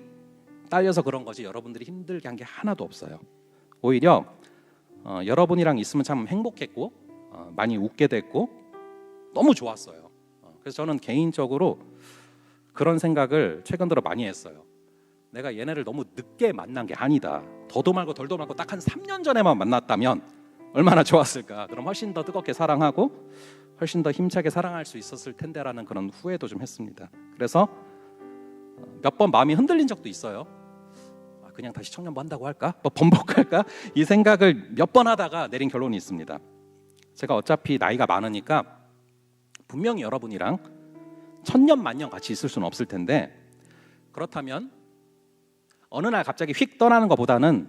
딸려서 그런 거지 여러분들이 힘들게 한 게 하나도 없어요. 오히려 여러분이랑 있으면 참 행복했고 많이 웃게 됐고 너무 좋았어요. 그래서 저는 개인적으로 그런 생각을 최근 들어 많이 했어요. 내가 얘네를 너무 늦게 만난 게 아니다. 더도 말고 덜도 말고 딱 한 3년 전에만 만났다면 얼마나 좋았을까. 그럼 훨씬 더 뜨겁게 사랑하고 훨씬 더 힘차게 사랑할 수 있었을 텐데라는 그런 후회도 좀 했습니다. 그래서 몇 번 마음이 흔들린 적도 있어요. 그냥 다시 청년부 한다고 할까? 번복할까? 이 생각을 몇 번 하다가 내린 결론이 있습니다. 제가 어차피 나이가 많으니까 분명히 여러분이랑 천년 만년 같이 있을 수는 없을 텐데 그렇다면 어느 날 갑자기 휙 떠나는 것보다는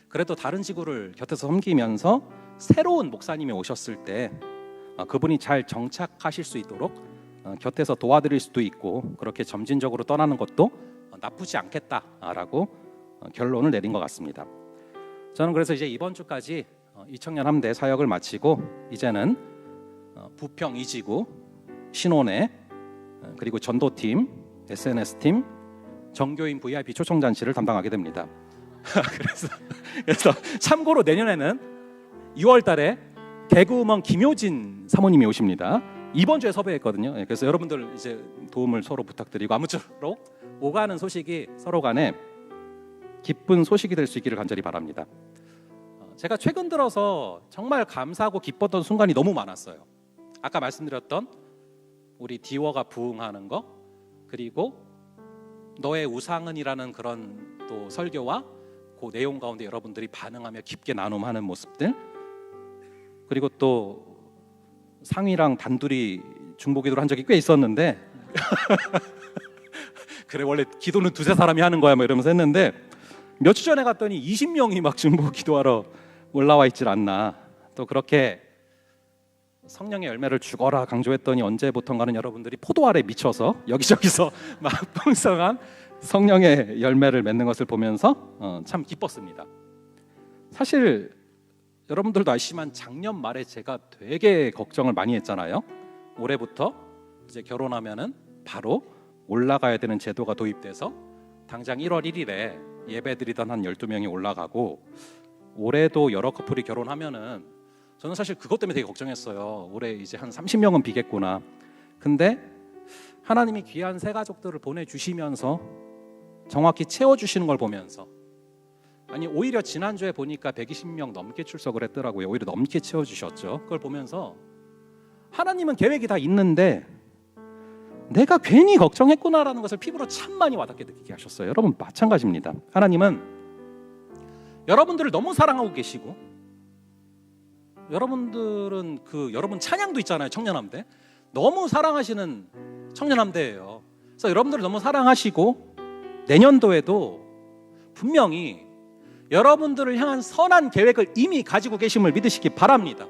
그래도 다른 지구를 곁에서 섬기면서 새로운 목사님이 오셨을 때 그분이 잘 정착하실 수 있도록 곁에서 도와드릴 수도 있고 그렇게 점진적으로 떠나는 것도 나쁘지 않겠다라고 결론을 내린 것 같습니다. 저는 그래서 이제 이번 주까지 이청년 함대 사역을 마치고 이제는 부평 2지구 신혼회 그리고 전도팀, SNS팀, 정교인 VIP 초청잔치를 담당하게 됩니다. 그래서 참고로 내년에는 6월 달에 개그우먼 김효진 사모님이 오십니다. 이번 주에 섭외했거든요. 그래서 여러분들 이제 도움을 서로 부탁드리고 아무쪼록 오가는 소식이 서로 간에 기쁜 소식이 될 수 있기를 간절히 바랍니다. 제가 최근 들어서 정말 감사하고 기뻤던 순간이 너무 많았어요. 아까 말씀드렸던 우리 디워가 부흥하는 거 그리고 너의 우상은이라는 그런 또 설교와 그 내용 가운데 여러분들이 반응하며 깊게 나눔하는 모습들 그리고 또 상위랑 단둘이 중보기도를 한 적이 꽤 있었는데 그래 원래 기도는 두세 사람이 하는 거야 뭐 이러면서 했는데 몇 주 전에 갔더니 20명이 막 중보기도하러 올라와 있질 않나. 또 그렇게 성령의 열매를 주거라 강조했더니 언제부턴가는 여러분들이 포도알에 미쳐서 여기저기서 막 풍성한 성령의 열매를 맺는 것을 보면서 참 기뻤습니다. 사실 여러분들도 아시지만 작년 말에 제가 되게 걱정을 많이 했잖아요. 올해부터 이제 결혼하면은 바로 올라가야 되는 제도가 도입돼서 당장 1월 1일에 예배드리던 한 12명이 올라가고, 올해도 여러 커플이 결혼하면은 저는 사실 그것 때문에 되게 걱정했어요. 올해 이제 한 30명은 비겠구나. 근데 하나님이 귀한 새 가족들을 보내주시면서 정확히 채워주시는 걸 보면서, 아니 오히려 지난주에 보니까 120명 넘게 출석을 했더라고요. 오히려 넘게 채워주셨죠. 그걸 보면서 하나님은 계획이 다 있는데 내가 괜히 걱정했구나라는 것을 피부로 참 많이 와닿게 느끼게 하셨어요. 여러분 마찬가지입니다. 하나님은 여러분들을 너무 사랑하고 계시고, 여러분들은 여러분 찬양도 있잖아요. 청년함대 너무 사랑하시는 청년함대예요. 그래서 여러분들을 너무 사랑하시고 내년도에도 분명히 여러분들을 향한 선한 계획을 이미 가지고 계심을 믿으시기 바랍니다.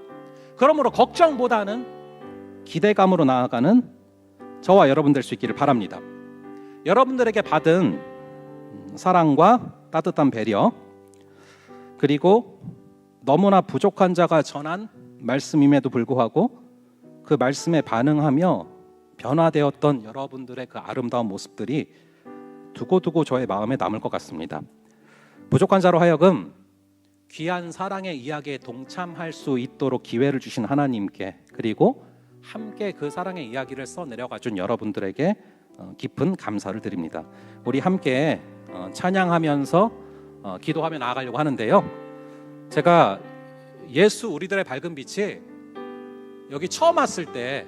그러므로 걱정보다는 기대감으로 나아가는 저와 여러분 될 수 있기를 바랍니다. 여러분들에게 받은 사랑과 따뜻한 배려, 그리고 너무나 부족한 자가 전한 말씀임에도 불구하고 그 말씀에 반응하며 변화되었던 여러분들의 그 아름다운 모습들이 두고두고 저의 마음에 남을 것 같습니다. 부족한 자로 하여금 귀한 사랑의 이야기에 동참할 수 있도록 기회를 주신 하나님께, 그리고 함께 그 사랑의 이야기를 써내려가 준 여러분들에게 깊은 감사를 드립니다. 우리 함께 찬양하면서 기도하며 나아가려고 하는데요. 제가 예수 우리들의 밝은 빛이 여기 처음 왔을 때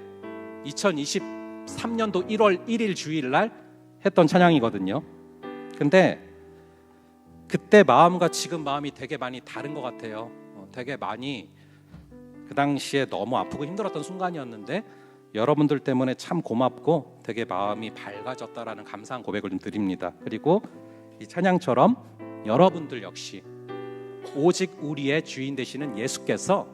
2023년도 1월 1일 주일날 했던 찬양이거든요. 근데 그때 마음과 지금 마음이 되게 많이 다른 것 같아요. 되게 많이 그 당시에 너무 아프고 힘들었던 순간이었는데 여러분들 때문에 참 고맙고 되게 마음이 밝아졌다라는 감사한 고백을 좀 드립니다. 그리고 이 찬양처럼 여러분들 역시 오직 우리의 주인 되시는 예수께서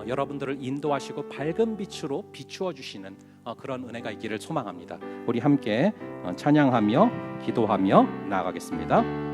여러분들을 인도하시고 밝은 빛으로 비추어 주시는 그런 은혜가 있기를 소망합니다. 우리 함께 찬양하며 기도하며 나아가겠습니다.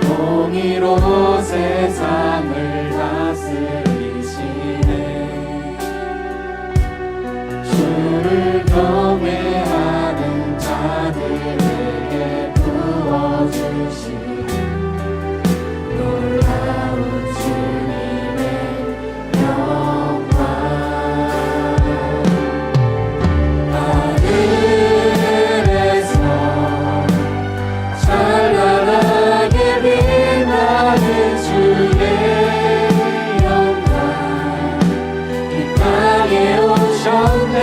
공의로 세상을 다스리시네. 주를 경외하는 자들에게 부어주시는 놀라운 주님의 영광. 하늘에서 찬란하게 빛나는 주의 영광, 이 땅에 오셨네.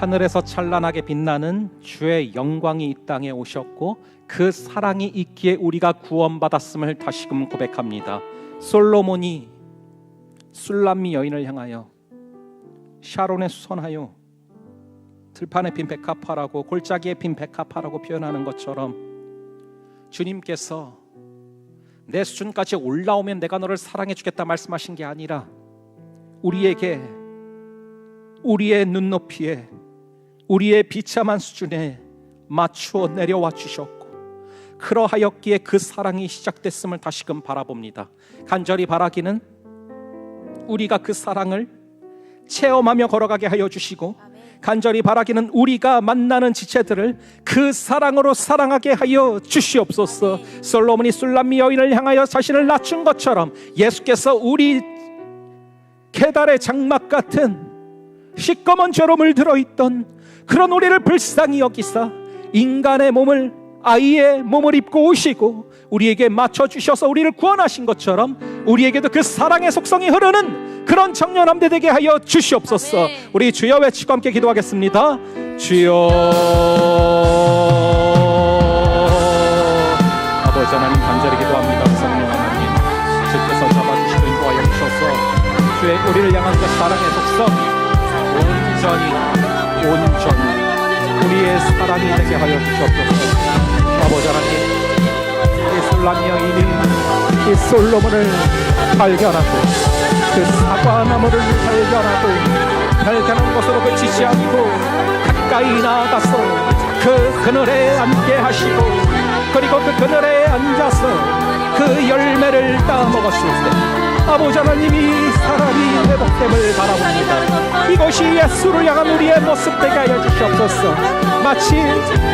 하늘에서 찬란하게 빛나는 주의 영광이 이 땅에 오셨고 그 사랑이 있기에 우리가 구원받았음을 다시금 고백합니다. 솔로몬이 술람미 여인을 향하여 샤론에 수선하여 들판에 핀 백합화라고 골짜기에 핀 백합화라고 표현하는 것처럼 주님께서 내 수준까지 올라오면 내가 너를 사랑해 주겠다 말씀하신 게 아니라 우리에게 우리의 눈높이에 우리의 비참한 수준에 맞추어 내려와 주셨고 그러하였기에 그 사랑이 시작됐음을 다시금 바라봅니다. 간절히 바라기는 우리가 그 사랑을 체험하며 걸어가게 하여 주시고 간절히 바라기는 우리가 만나는 지체들을 그 사랑으로 사랑하게 하여 주시옵소서. 솔로몬이 술람미 여인을 향하여 자신을 낮춘 것처럼 예수께서 우리 계달의 장막 같은 시꺼먼 죄로 물들어 있던 그런 우리를 불쌍히 여기사 인간의 몸을 아이의 몸을 입고 오시고 우리에게 맞춰주셔서 우리를 구원하신 것처럼 우리에게도 그 사랑의 속성이 흐르는 그런 청년함대 되게 하여 주시옵소서. 우리 주여 외치고 함께 기도하겠습니다. 주여. 아버지 하나님 간절히 기도합니다. 성령 하나님 주께서 잡아주시고 인도하여 주셔서 주의 우리를 향한 그 사랑의 속성 온전히 우리의 사랑이 되게 하여 주시옵소서. 아버지 하나님 이 술람미 여인이 이 솔로몬을 발견하고 그 사과나무를 발견한 것으로 그치지 않고 가까이 나아가서 그 그늘에 앉게 하시고 그리고 그 그늘에 앉아서 그 열매를 따먹었을 때 아버지 하나님이 사람이 회복됨을 바라봅니다. 이것이 예수를 향한 우리의 모습 되게 하여 주시옵소서. 마치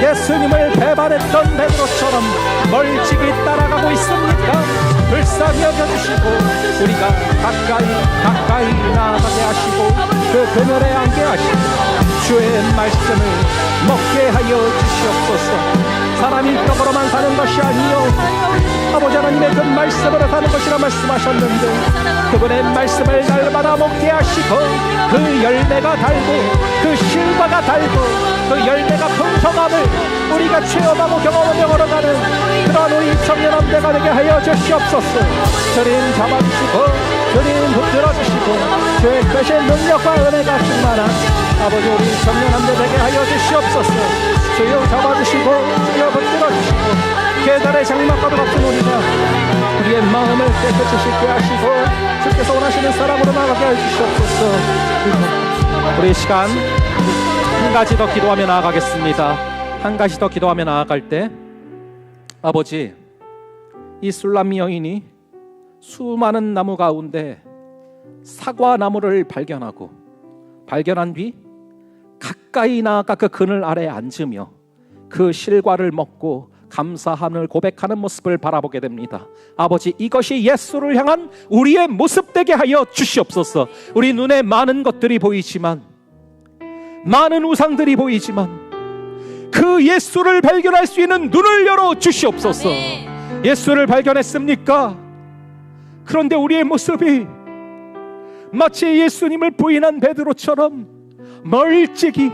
예수님을 배반했던 베드로처럼 멀찍이 따라가고 있습니까? 불쌍히 여겨주시고 우리가 가까이 나아가게 하시고 그 그늘에 앉게 하시고 주의 말씀을 먹게 하여 주시옵소서. 사람이 떡으로만 사는 것이 아니요 아버지 하나님의 그 말씀으로 사는 것이라 말씀하셨는데 그분의 말씀을 날마다 먹게 하시고 그 열매가 달고 그 실과가 달고 그 열매가 풍성함을 우리가 체험하고 경험하며 걸어가는 그런 우리 청년함대가 되게 하여 주시옵소서. 주님 잡아주시고 주님 붙들어주시고 주의 크신 능력과 은혜가 충만한 아버지 우리 청년함대 되게 하여 주시옵소서. 주여 잡아주시고 주여 붙들어주시고 계달의 장막과도 같은 우리의 마음을 깨끗이 씻게 하시고 주께서 원하시는 사랑으로 나가게 해주시옵소서. 우리 시간 한 가지 더 기도하며 나아가겠습니다. 한 가지 더 기도하며 나아갈 때 아버지 이 술람미 여인이 수많은 나무 가운데 사과나무를 발견한 뒤 가까이 나아가 그 그늘 아래에 앉으며 그 실과를 먹고 감사함을 고백하는 모습을 바라보게 됩니다. 아버지 이것이 예수를 향한 우리의 모습 되게 하여 주시옵소서. 우리 눈에 많은 것들이 보이지만 많은 우상들이 보이지만 그 예수를 발견할 수 있는 눈을 열어 주시옵소서. 예수를 발견했습니까? 그런데 우리의 모습이 마치 예수님을 부인한 베드로처럼 멀찍이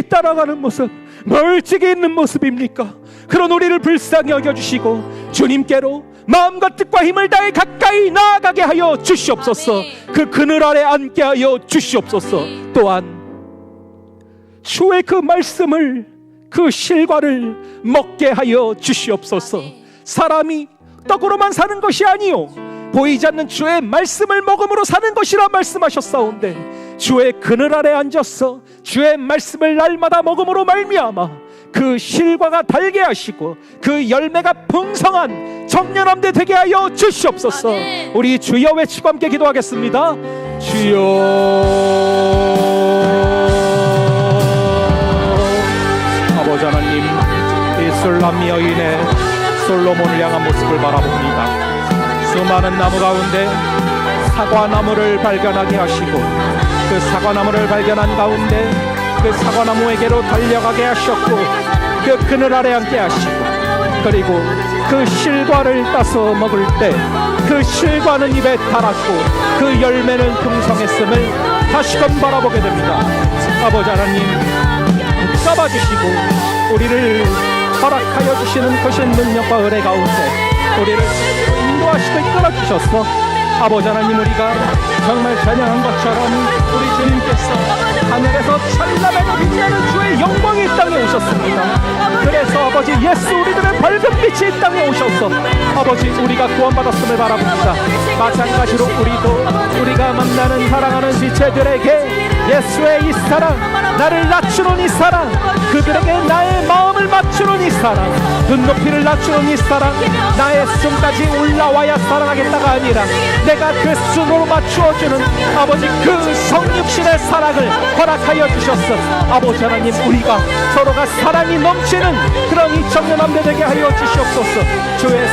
따라가는 모습, 멀찍이 있는 모습입니까? 그런 우리를 불쌍히 여겨주시고 주님께로 마음과 뜻과 힘을 다해 가까이 나아가게 하여 주시옵소서. 그 그늘 아래 앉게 하여 주시옵소서. 또한 주의 그 말씀을 그 실과를 먹게 하여 주시옵소서. 사람이 떡으로만 사는 것이 아니요 보이지 않는 주의 말씀을 먹음으로 사는 것이라 말씀하셨사온데 주의 그늘 아래 앉아서 주의 말씀을 날마다 먹음으로 말미암아 그 실과가 달게 하시고 그 열매가 풍성한 청년함대 되게 하여 주시옵소서. 우리 주여 외치고 함께 기도하겠습니다. 주여. 아버지 하나님 이 술람미 여인의 솔로몬을 향한 모습을 바라봅니다. 수많은 나무 가운데 사과나무를 발견하게 하시고 그 사과나무를 발견한 가운데 그 사과나무에게로 달려가게 하셨고 그 그늘 아래 앉게 하시고 그리고 그 실과를 따서 먹을 때 그 실과는 입에 달았고 그 열매는 풍성했음을 다시금 바라보게 됩니다. 아버지 하나님, 붙잡아주시고 우리를 허락하여 주시는 거신 능력과 은혜 가운데 우리를 인도하시고 이끌어주셔서 아버지 하나님, 우리가 정말 찬양한 것처럼 우리 주님께서 하늘에서 찬란하게 빛나는 주의 영광이 이 땅에 오셨습니다. 그래서 아버지 예수, 우리들의 밝은 빛이 이 땅에 오셔서 아버지 우리가 구원받았음을 바라봅니다. 마찬가지로 우리도 우리가 만나는 사랑하는 지체들에게 예수의 이 사랑, 나를 낮추는 이 사랑, 그들에게 나의 마음을 맞추는 이 사랑, 눈높이를 낮추는 이 사랑, 나의 수준까지 올라와야 사랑하겠다가 아니라 내가 그 수준으로 맞추어주는 아버지 그 성육신의 사랑을 허락하여 주셨어. 아버지 하나님, 우리가 서로가 사랑이 넘치는 그런 이 청년함대 되게 하여 주시옵소서. 주의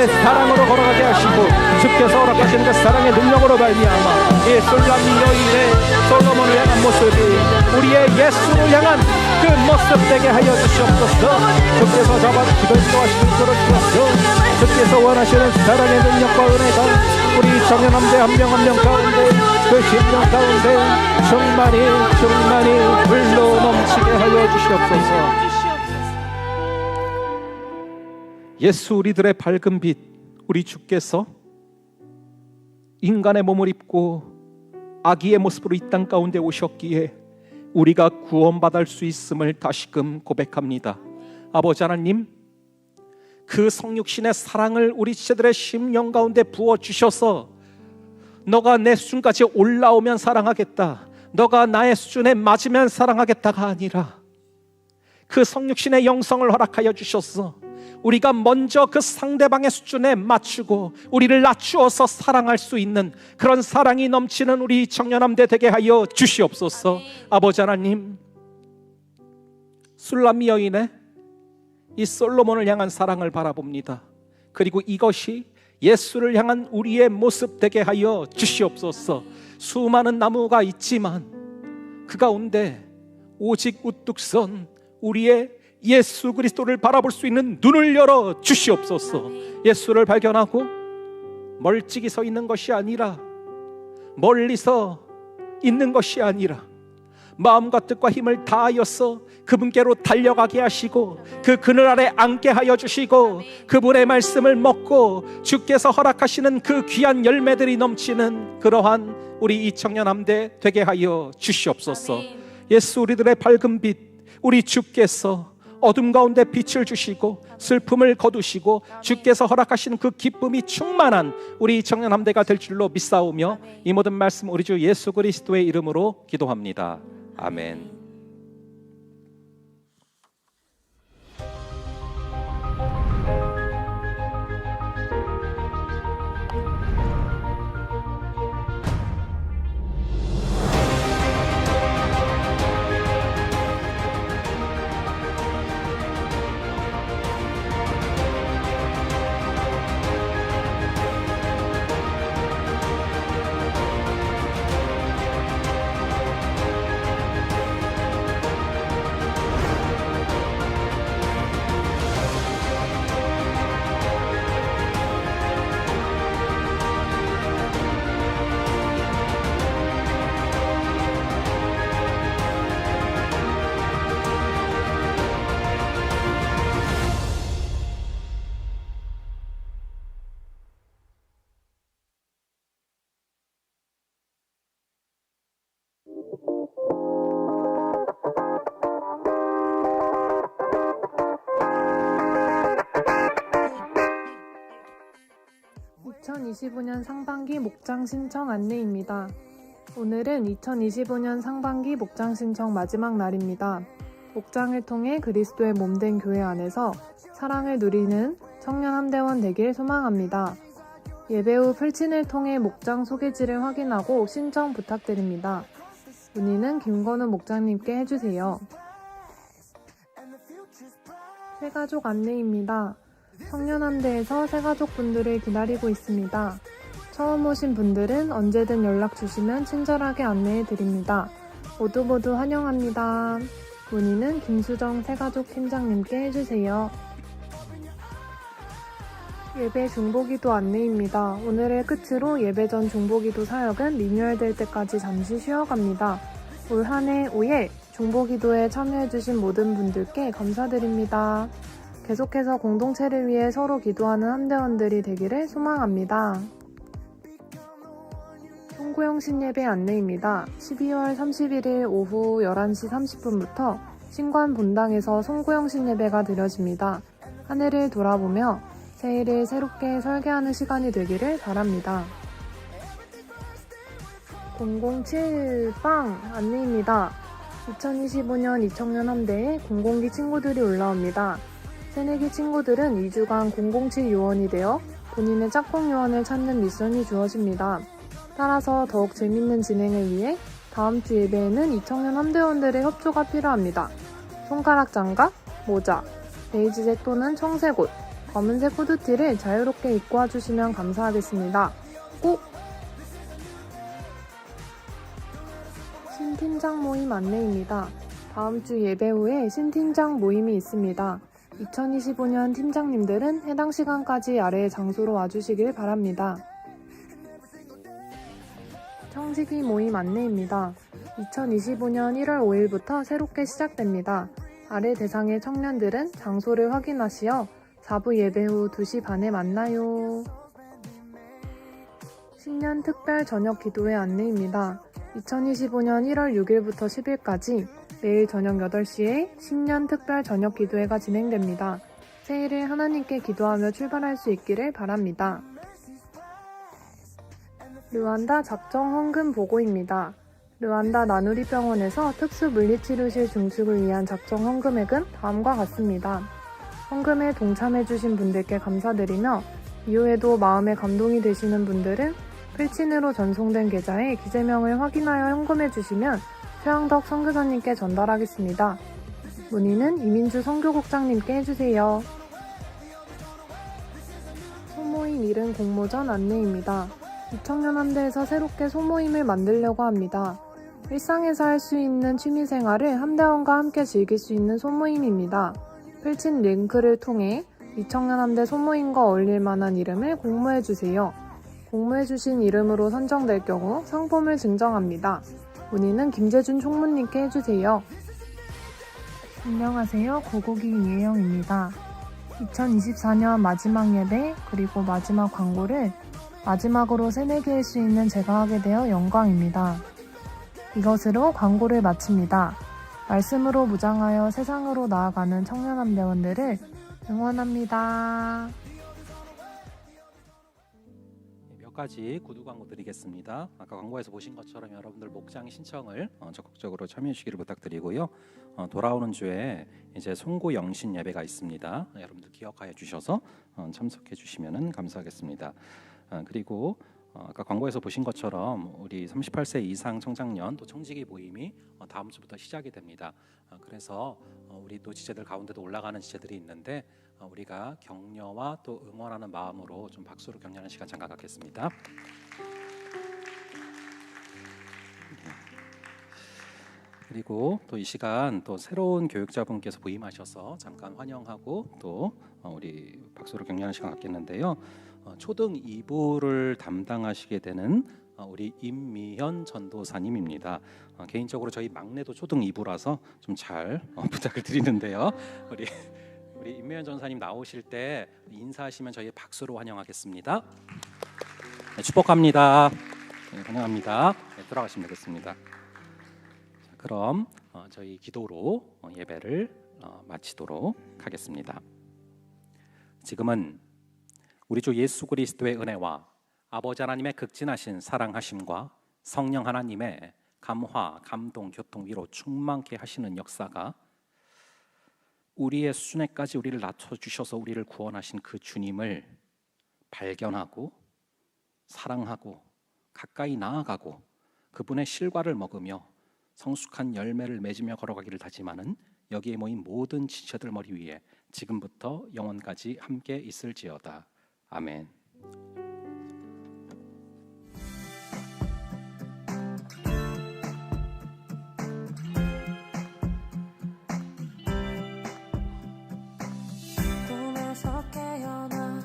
사랑으로 걸어가게 하시고 주께서 허락하신 그 사랑의 능력으로 말미암아 이 솔람이 여인의 솔로몬을 향한 모습이 우리의 예수를 향한 그 모습 되게 하여 주시옵소서. 주께서 잡아주시고 인도하시고 이끌어주셔서 주께서 원하시는 사랑의 능력과 은혜가 우리 청년함대 한 명 한 명 가운데 그 심령 가운데 충만히 불로 넘치게 하여 주시옵소서. 예수, 우리들의 밝은 빛, 우리 주께서 인간의 몸을 입고 아기의 모습으로 이 땅 가운데 오셨기에 우리가 구원받을 수 있음을 다시금 고백합니다. 아버지 하나님, 그 성육신의 사랑을 우리 지체들의 심령 가운데 부어주셔서 너가 내 수준까지 올라오면 사랑하겠다, 너가 나의 수준에 맞으면 사랑하겠다가 아니라 그 성육신의 영성을 허락하여 주셔서 우리가 먼저 그 상대방의 수준에 맞추고 우리를 낮추어서 사랑할 수 있는 그런 사랑이 넘치는 우리 청년함대 되게 하여 주시옵소서. 아버지 하나님, 술람미 여인의 이 솔로몬을 향한 사랑을 바라봅니다. 그리고 이것이 예수를 향한 우리의 모습 되게 하여 주시옵소서. 수많은 나무가 있지만 그 가운데 오직 우뚝 선 우리의 예수 그리스도를 바라볼 수 있는 눈을 열어 주시옵소서. 예수를 발견하고 멀찍이 서 있는 것이 아니라, 멀리서 있는 것이 아니라 마음과 뜻과 힘을 다하여서 그분께로 달려가게 하시고 그 그늘 아래 앉게 하여 주시고 그분의 말씀을 먹고 주께서 허락하시는 그 귀한 열매들이 넘치는 그러한 우리 이 청년함대 되게 하여 주시옵소서. 예수, 우리들의 밝은 빛, 우리 주께서 어둠 가운데 빛을 주시고 슬픔을 거두시고 주께서 허락하시는 그 기쁨이 충만한 우리 청년함대가 될 줄로 믿사오며 이 모든 말씀 우리 주 예수 그리스도의 이름으로 기도합니다. 아멘. (2025년) 상반기 목장 신청 안내입니다. 오늘은 2025년 상반기 목장 신청 마지막 날입니다. 목장을 통해 그리스도의 몸된 교회 안에서 사랑을 누리는 청년함대원 되길 소망합니다. 예배 후 풀친을 통해 목장 소개지를 확인하고 신청 부탁드립니다. 문의는 김건우 목장님께 해주세요. 새가족 안내입니다. 청년함대에서 새가족분들을 기다리고 있습니다. 처음 오신 분들은 언제든 연락 주시면 친절하게 안내해 드립니다. 모두 환영합니다. 문의는 김수정 새가족 팀장님께 해주세요. 예배 중보기도 안내입니다. 오늘의 끝으로 예배 전 중보기도 사역은 리뉴얼될 때까지 잠시 쉬어갑니다. 올 한 해 5일 중보기도에 참여해주신 모든 분들께 감사드립니다. 계속해서 공동체를 위해 서로 기도하는 함대원들이 되기를 소망합니다. 송구영 신예배 안내입니다. 12월 31일 오후 11시 30분부터 신관 본당에서 송구영 신예배가 드려집니다. 한 해를 돌아보며 새해를 새롭게 설계하는 시간이 되기를 바랍니다. 007빵 안내입니다. 2025년 이청년 함대에 002 친구들이 올라옵니다. 새내기 친구들은 2주간 007 요원이 되어 본인의 짝꿍 요원을 찾는 미션이 주어집니다. 따라서 더욱 재밌는 진행을 위해 다음 주 예배에는 이청년 함대원들의 협조가 필요합니다. 손가락 장갑, 모자, 베이지색 또는 청색 옷, 검은색 후드티를 자유롭게 입고 와주시면 감사하겠습니다. 꼭! 신팀장 모임 안내입니다. 다음 주 예배 후에 신팀장 모임이 있습니다. 2025년 팀장님들은 해당 시간까지 아래의 장소로 와주시길 바랍니다. 청지기 모임 안내입니다. 2025년 1월 5일부터 새롭게 시작됩니다. 아래 대상의 청년들은 장소를 확인하시어 4부 예배 후 2시 반에 만나요. 신년 특별 저녁 기도회 안내입니다. 2025년 1월 6일부터 10일까지 매일 저녁 8시에 신년 특별 저녁 기도회가 진행됩니다. 새해를 하나님께 기도하며 출발할 수 있기를 바랍니다. 르완다 작정 헌금 보고입니다. 르완다 나누리 병원에서 특수 물리치료실 중축을 위한 작정 헌금액은 다음과 같습니다. 헌금에 동참해주신 분들께 감사드리며 이후에도 마음에 감동이 되시는 분들은 필친으로 전송된 계좌에 기재명을 확인하여 헌금해주시면 최영덕 선교사님께 전달하겠습니다. 문의는 이민주 선교국장님께 해주세요. 소모임 이른 공모전 안내입니다. 이청년 함대에서 새롭게 소모임을 만들려고 합니다. 일상에서 할 수 있는 취미생활을 함대원과 함께 즐길 수 있는 소모임입니다. 필친 링크를 통해 이청년 함대 소모임과 어울릴 만한 이름을 공모해주세요. 공모해주신 이름으로 선정될 경우 상품을 증정합니다. 문의는 김재준 총무님께 해주세요. 안녕하세요. 고고기 이혜영입니다. 2024년 마지막 예배 그리고 마지막 광고를 마지막으로 새내기 할 수 있는 제가 하게 되어 영광입니다. 이것으로 광고를 마칩니다. 말씀으로 무장하여 세상으로 나아가는 청년함대원들을 응원합니다. 몇 가지 구두 광고 드리겠습니다. 아까 광고에서 보신 것처럼 여러분들 목장 신청을 적극적으로 참여해 주시기를 부탁드리고요. 돌아오는 주에 이제 송구 영신 예배가 있습니다. 여러분들 기억하여 주셔서 참석해 주시면 감사하겠습니다. 그리고 아까 광고에서 보신 것처럼 우리 38세 이상 청장년 또 청지기 모임이 다음 주부터 시작이 됩니다. 그래서 우리 또 지체들 가운데도 올라가는 지체들이 있는데 우리가 격려와 또 응원하는 마음으로 좀 박수로 격려하는 시간 잠깐 갖겠습니다. 그리고 또 이 시간 또 새로운 교육자분께서 부임하셔서 잠깐 환영하고 또 우리 박수로 격려하는 시간 갖겠는데요. 초등 2부를 담당하시게 되는 우리 임미현 전도사님입니다. 개인적으로 저희 막내도 초등 2부라서 좀 잘 부탁을 드리는데요. 우리 임미현 전도사님 나오실 때 인사하시면 저희 박수로 환영하겠습니다. 네, 축복합니다. 네, 환영합니다. 네, 돌아가시면 되겠습니다. 자, 그럼 저희 기도로 예배를 마치도록 하겠습니다. 지금은 우리 주 예수 그리스도의 은혜와 아버지 하나님의 극진하신 사랑하심과 성령 하나님의 감화, 감동, 교통, 위로 충만케 하시는 역사가 우리의 수준에까지 우리를 낮춰주셔서 우리를 구원하신 그 주님을 발견하고 사랑하고 가까이 나아가고 그분의 실과를 먹으며 성숙한 열매를 맺으며 걸어가기를 다짐하는 여기에 모인 모든 지체들 머리 위에 지금부터 영원까지 함께 있을지어다. 아멘. 꿈에서 깨어나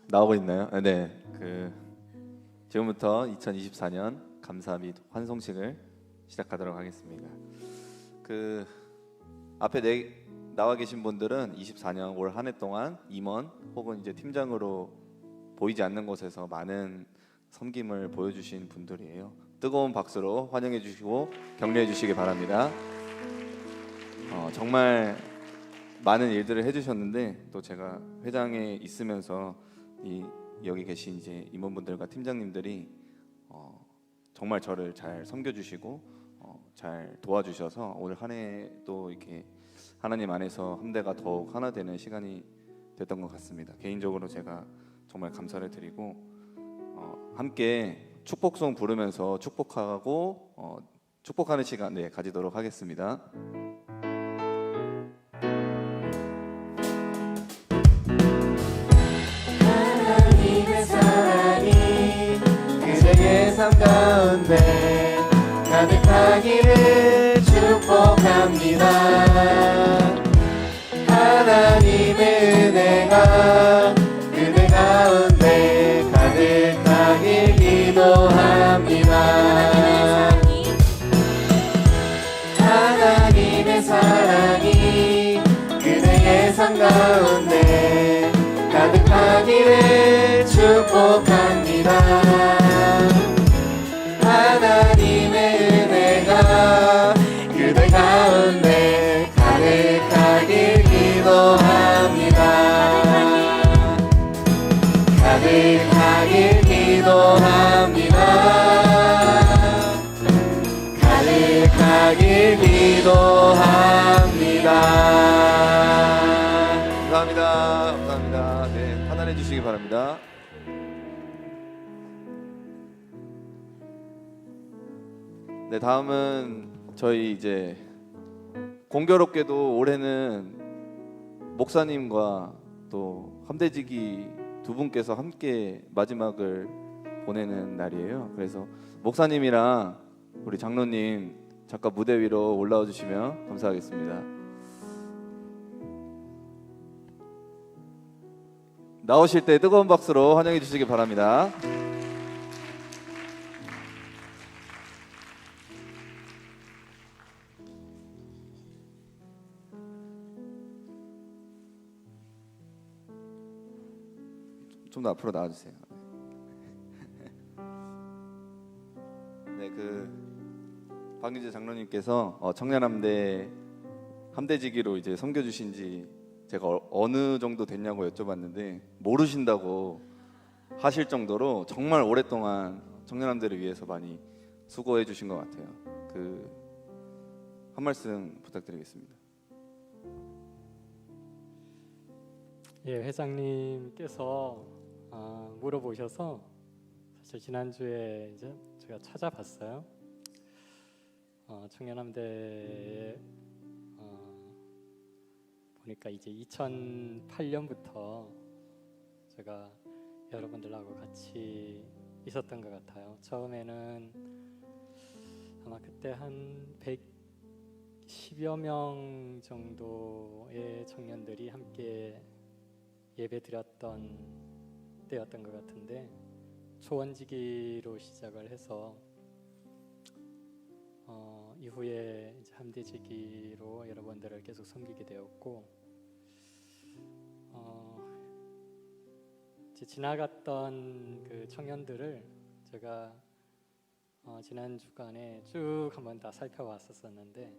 나오고 있나요? 네. 지금부터 2024년 감사 및 환송식을 시작하도록 하겠습니다. 앞에 나와 계신 분들은 24년 올 한 해 동안 임원 혹은 이제 팀장으로 보이지 않는 곳에서 많은 섬김을 보여주신 분들이에요. 뜨거운 박수로 환영해 주시고 격려해 주시기 바랍니다. 정말 많은 일들을 해주셨는데 또 제가 회장에 있으면서 여기 계신 이제 임원분들과 팀장님들이 정말 저를 잘 섬겨주시고 잘 도와주셔서 오늘 한 해도 이렇게 하나님 안에서 함대가 더욱 하나 되는 시간이 됐던 것 같습니다. 개인적으로 제가 정말 감사를 드리고 함께 축복송 부르면서 축복하고 축복하는 시간 가지도록 하겠습니다. 하나님의 사랑이 그대의 삶 가운데 가득하기를 축복합니다. 하나님의 은혜가 그대 가운데 가득하길 기도합니다. 하나님의 사랑이 그대의 삶 가운데 가득하기를 축복합니다. 하나님의 은혜가 그대 가운데 가득하길 기도합니다. 가득하길 기도합니다. 가득하길 기도합니다. 감사합니다. 감사합니다. 네, 판단해 주시기 바랍니다. 네, 다음은 저희 이제 공교롭게도 올해는 목사님과 또 함대지기 두 분께서 함께 마지막을 보내는 날이에요. 그래서 목사님이랑 우리 장로님 잠깐 무대 위로 올라와 주시면 감사하겠습니다. 나오실 때 뜨거운 박수로 환영해 주시기 바랍니다. 좀 더 앞으로 나와주세요. 네, 박유재 장로님께서 청년함대 함대지기로 이제 섬겨주신지 제가 어느 정도 됐냐고 여쭤봤는데 모르신다고 하실 정도로 정말 오랫동안 청년함대를 위해서 많이 수고해 주신 것 같아요. 한 말씀 부탁드리겠습니다. 예, 회장님께서 물어보셔서 사실 지난주에 이제 제가 찾아봤어요. 청년함대에 보니까 이제 2008년부터 제가 여러분들하고 같이 있었던 것 같아요. 처음에는 아마 그때 한 110여 명 정도의 청년들이 함께 예배 드렸던 때였던 것 같은데 초원지기로 시작을 해서 이후에 이제 함대지기로 여러분들을 계속 섬기게 되었고 이제 지나갔던 그 청년들을 제가 지난 주간에 쭉 한번 다 살펴왔었는데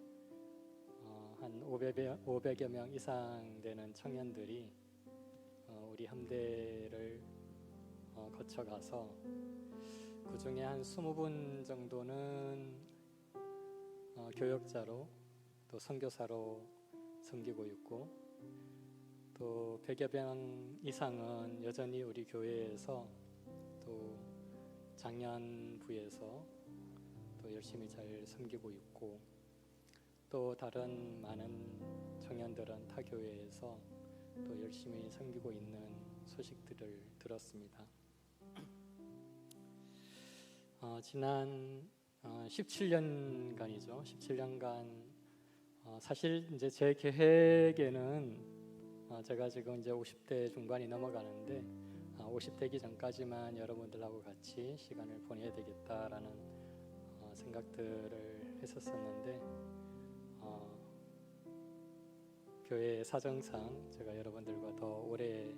한 500여 명 이상 되는 청년들이 우리 함대를 거쳐가서 그 중에 한 20분 정도는 교역자로 또 선교사로 섬기고 있고 또 100여 명 이상은 여전히 우리 교회에서 또 장년부에서 또 열심히 잘 섬기고 있고 또 다른 많은 청년들은 타 교회에서 또 열심히 섬기고 있는 소식들을 들었습니다. 지난 17년간이죠. 17년간 사실 이제 제 계획에는 제가 지금 이제 50대 중반이 넘어가는데 50대기 전까지만 여러분들하고 같이 시간을 보내야 되겠다라는 생각들을 했었었는데 교회 사정상 제가 여러분들과 더 오래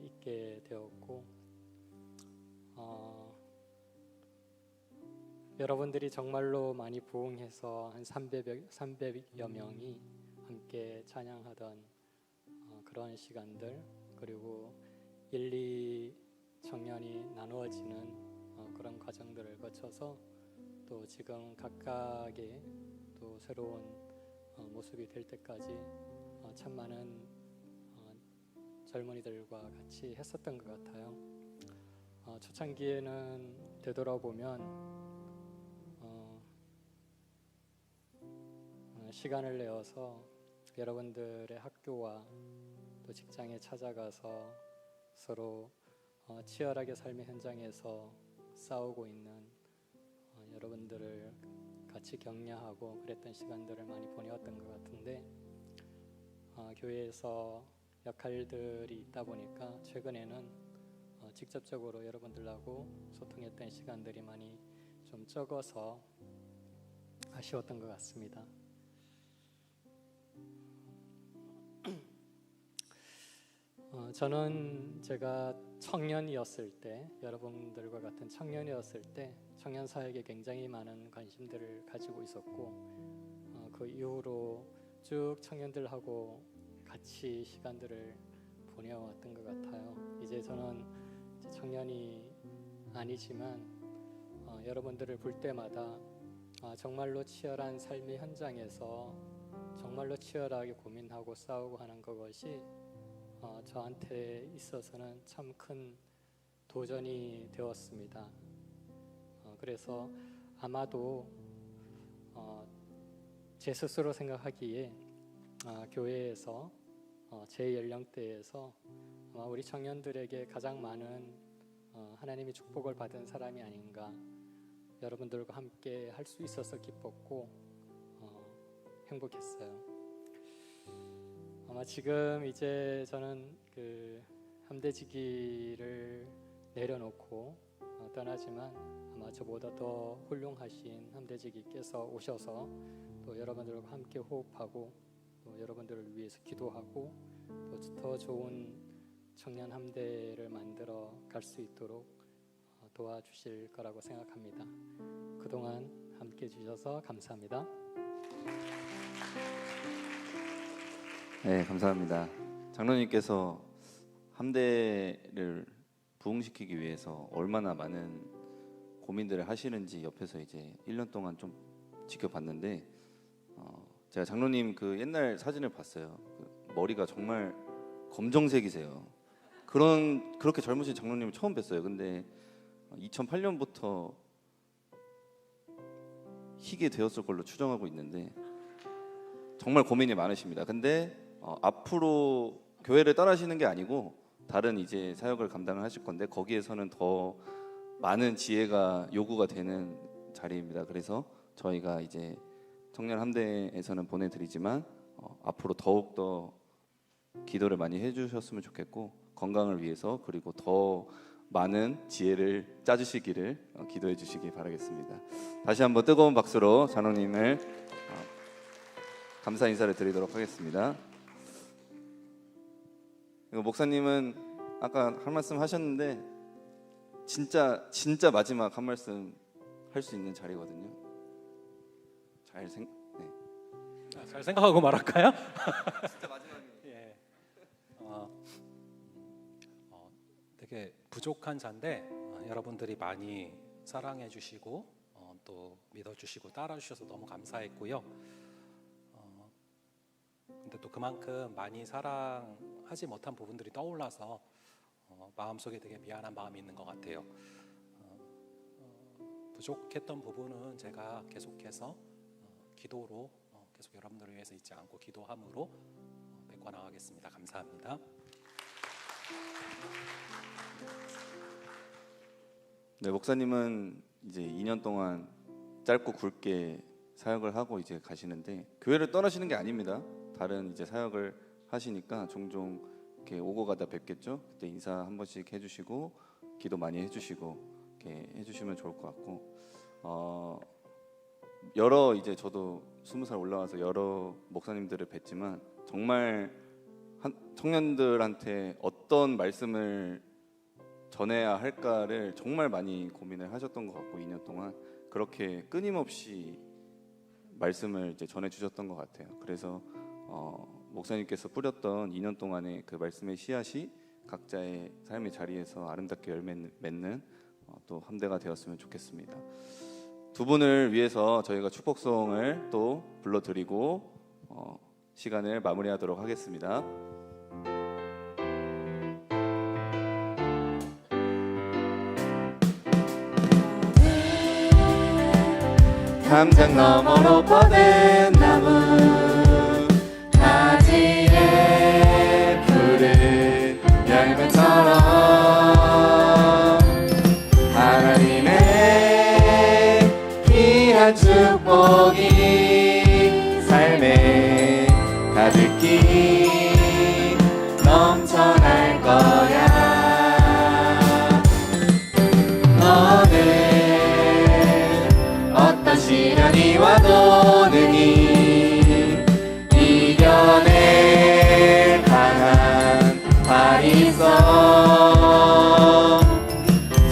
있게 되었고 여러분들이 정말로 많이 부흥해서 한 300여 명이 함께 찬양하던 그런 시간들, 그리고 1, 2 청년이 나누어지는 그런 과정들을 거쳐서 또 지금 각각의 또 새로운 모습이 될 때까지 참 많은 젊은이들과 같이 했었던 것 같아요. 초창기에는 되돌아보면 시간을 내어서 여러분들의 학교와 또 직장에 찾아가서 서로 치열하게 삶의 현장에서 싸우고 있는 여러분들을 같이 격려하고 그랬던 시간들을 많이 보내왔던 것 같은데 교회에서 역할들이 있다 보니까 최근에는 직접적으로 여러분들하고 소통했던 시간들이 많이 좀 적어서 아쉬웠던 것 같습니다. 저는 제가 청년이었을 때, 여러분들과 같은 청년이었을 때 청년 사역에 굉장히 많은 관심들을 가지고 있었고 그 이후로 쭉 청년들하고 같이 시간들을 보내왔던 것 같아요. 이제 저는 청년이 아니지만 여러분들을 볼 때마다 정말로 치열한 삶의 현장에서 정말로 치열하게 고민하고 싸우고 하는 그것이 저한테 있어서는 참 큰 도전이 되었습니다. 그래서 아마도 제 스스로 생각하기에 교회에서 제 연령대에서 아마 우리 청년들에게 가장 많은 하나님의 축복을 받은 사람이 아닌가, 여러분들과 함께 할 수 있어서 기뻤고 행복했어요. 아마 지금 이제 저는 그 함대지기를 내려놓고 떠나지만 아마 저보다 더 훌륭하신 함대지기께서 오셔서 또 여러분들과 함께 호흡하고 또 여러분들을 위해서 기도하고 또 더 좋은 청년 함대를 만들어 갈 수 있도록 도와주실 거라고 생각합니다. 그동안 함께 해주셔서 감사합니다. 네, 감사합니다. 장로님께서 함대를 부흥시키기 위해서 얼마나 많은 고민들을 하시는지 옆에서 이제 1년 동안 좀 지켜봤는데 제가 장로님 그 옛날 사진을 봤어요. 그 머리가 정말 검정색이세요. 그렇게 젊으신 장로님을 처음 뵀어요. 근데 2008년부터 희게 되었을 걸로 추정하고 있는데 정말 고민이 많으십니다. 근데 앞으로 교회를 떠나시는 게 아니고 다른 이제 사역을 감당을 하실 건데 거기에서는 더 많은 지혜가 요구가 되는 자리입니다. 그래서 저희가 이제 청년 함대에서는 보내드리지만 앞으로 더욱 더 기도를 많이 해주셨으면 좋겠고 건강을 위해서 그리고 더 많은 지혜를 짜주시기를 기도해 주시기 바라겠습니다. 다시 한번 뜨거운 박수로 장로님을 감사 인사를 드리도록 하겠습니다. 목사님은 아까 할 말씀 하셨는데 진짜 마지막 한 말씀 할 수 있는 자리거든요. 잘 생각하고 말할까요? 진짜 마지막에. 예. 되게 부족한 자인데 여러분들이 많이 사랑해 주시고 또 믿어 주시고 따라 주셔서 너무 감사했고요. 근데 또 그만큼 많이 사랑하지 못한 부분들이 떠올라서 마음속에 되게 미안한 마음이 있는 것 같아요. 부족했던 부분은 제가 계속해서 기도로 계속 여러분들을 위해서 잊지 않고 기도함으로 메꿔나가겠습니다. 감사합니다. 네, 목사님은 이제 2년 동안 짧고 굵게 사역을 하고 이제 가시는데 교회를 떠나시는 게 아닙니다. 다른 이제 사역을 하시니까 종종 이렇게 오고 가다 뵙겠죠. 그때 인사 한 번씩 해주시고 기도 많이 해주시고 이렇게 해주시면 좋을 것 같고 여러 이제 저도 20살 올라와서 여러 목사님들을 뵀지만 정말 청년들한테 어떤 말씀을 전해야 할까를 정말 많이 고민을 하셨던 것 같고 2년 동안 그렇게 끊임없이 말씀을 이제 전해주셨던 것 같아요. 그래서 목사님께서 뿌렸던 2년 동안의 그 말씀의 씨앗이 각자의 삶의 자리에서 아름답게 열매 맺는 또 함대가 되었으면 좋겠습니다. 두 분을 위해서 저희가 축복송을 또 불러드리고 시간을 마무리하도록 하겠습니다. 담장 너머로 뻗은 나무 가지에 푸른 열매처럼 하나님의 귀한 축복이 삶에 가득히 넘쳐날 거야. 시련이 와도 능히 이겨낼 강한 발이 있어.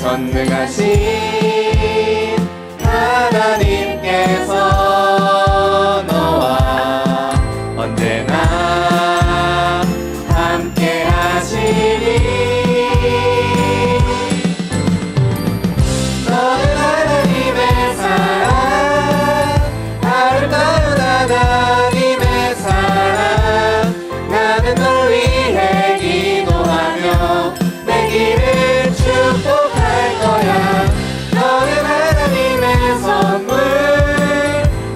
전능하신 하나님께서 너와 언제나 함께 하시니 너는 하나님의 사랑 하나님의 사랑 나는 널 위해 기도하며 내 길을 축복할 거야. 너는 하나님의 선물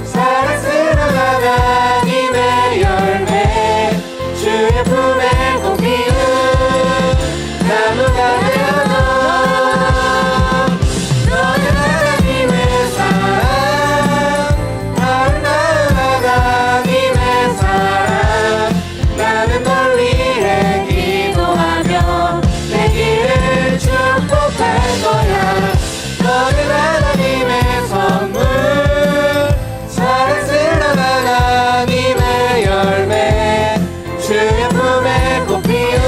사랑스러운 하나님의 열매 주의 품에 꼭 피운 나무가 되어도 너는 하나님의 사랑 하나님의 사랑 나는 널 위해 기도하며 내 길을 축복할 거야. 너는 하나님의 선물 사랑스러운 하나님의 열매 주의 품에 꼭 피운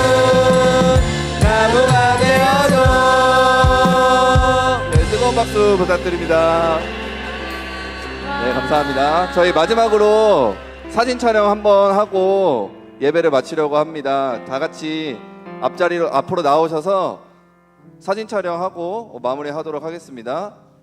나무가 되어줘. 네, 뜨거운 박수 부탁드립니다. 네, 감사합니다. 저희 마지막으로 사진 촬영 한번 하고 예배를 마치려고 합니다. 다 같이 앞자리로 앞으로 나오셔서 사진 촬영하고 마무리하도록 하겠습니다.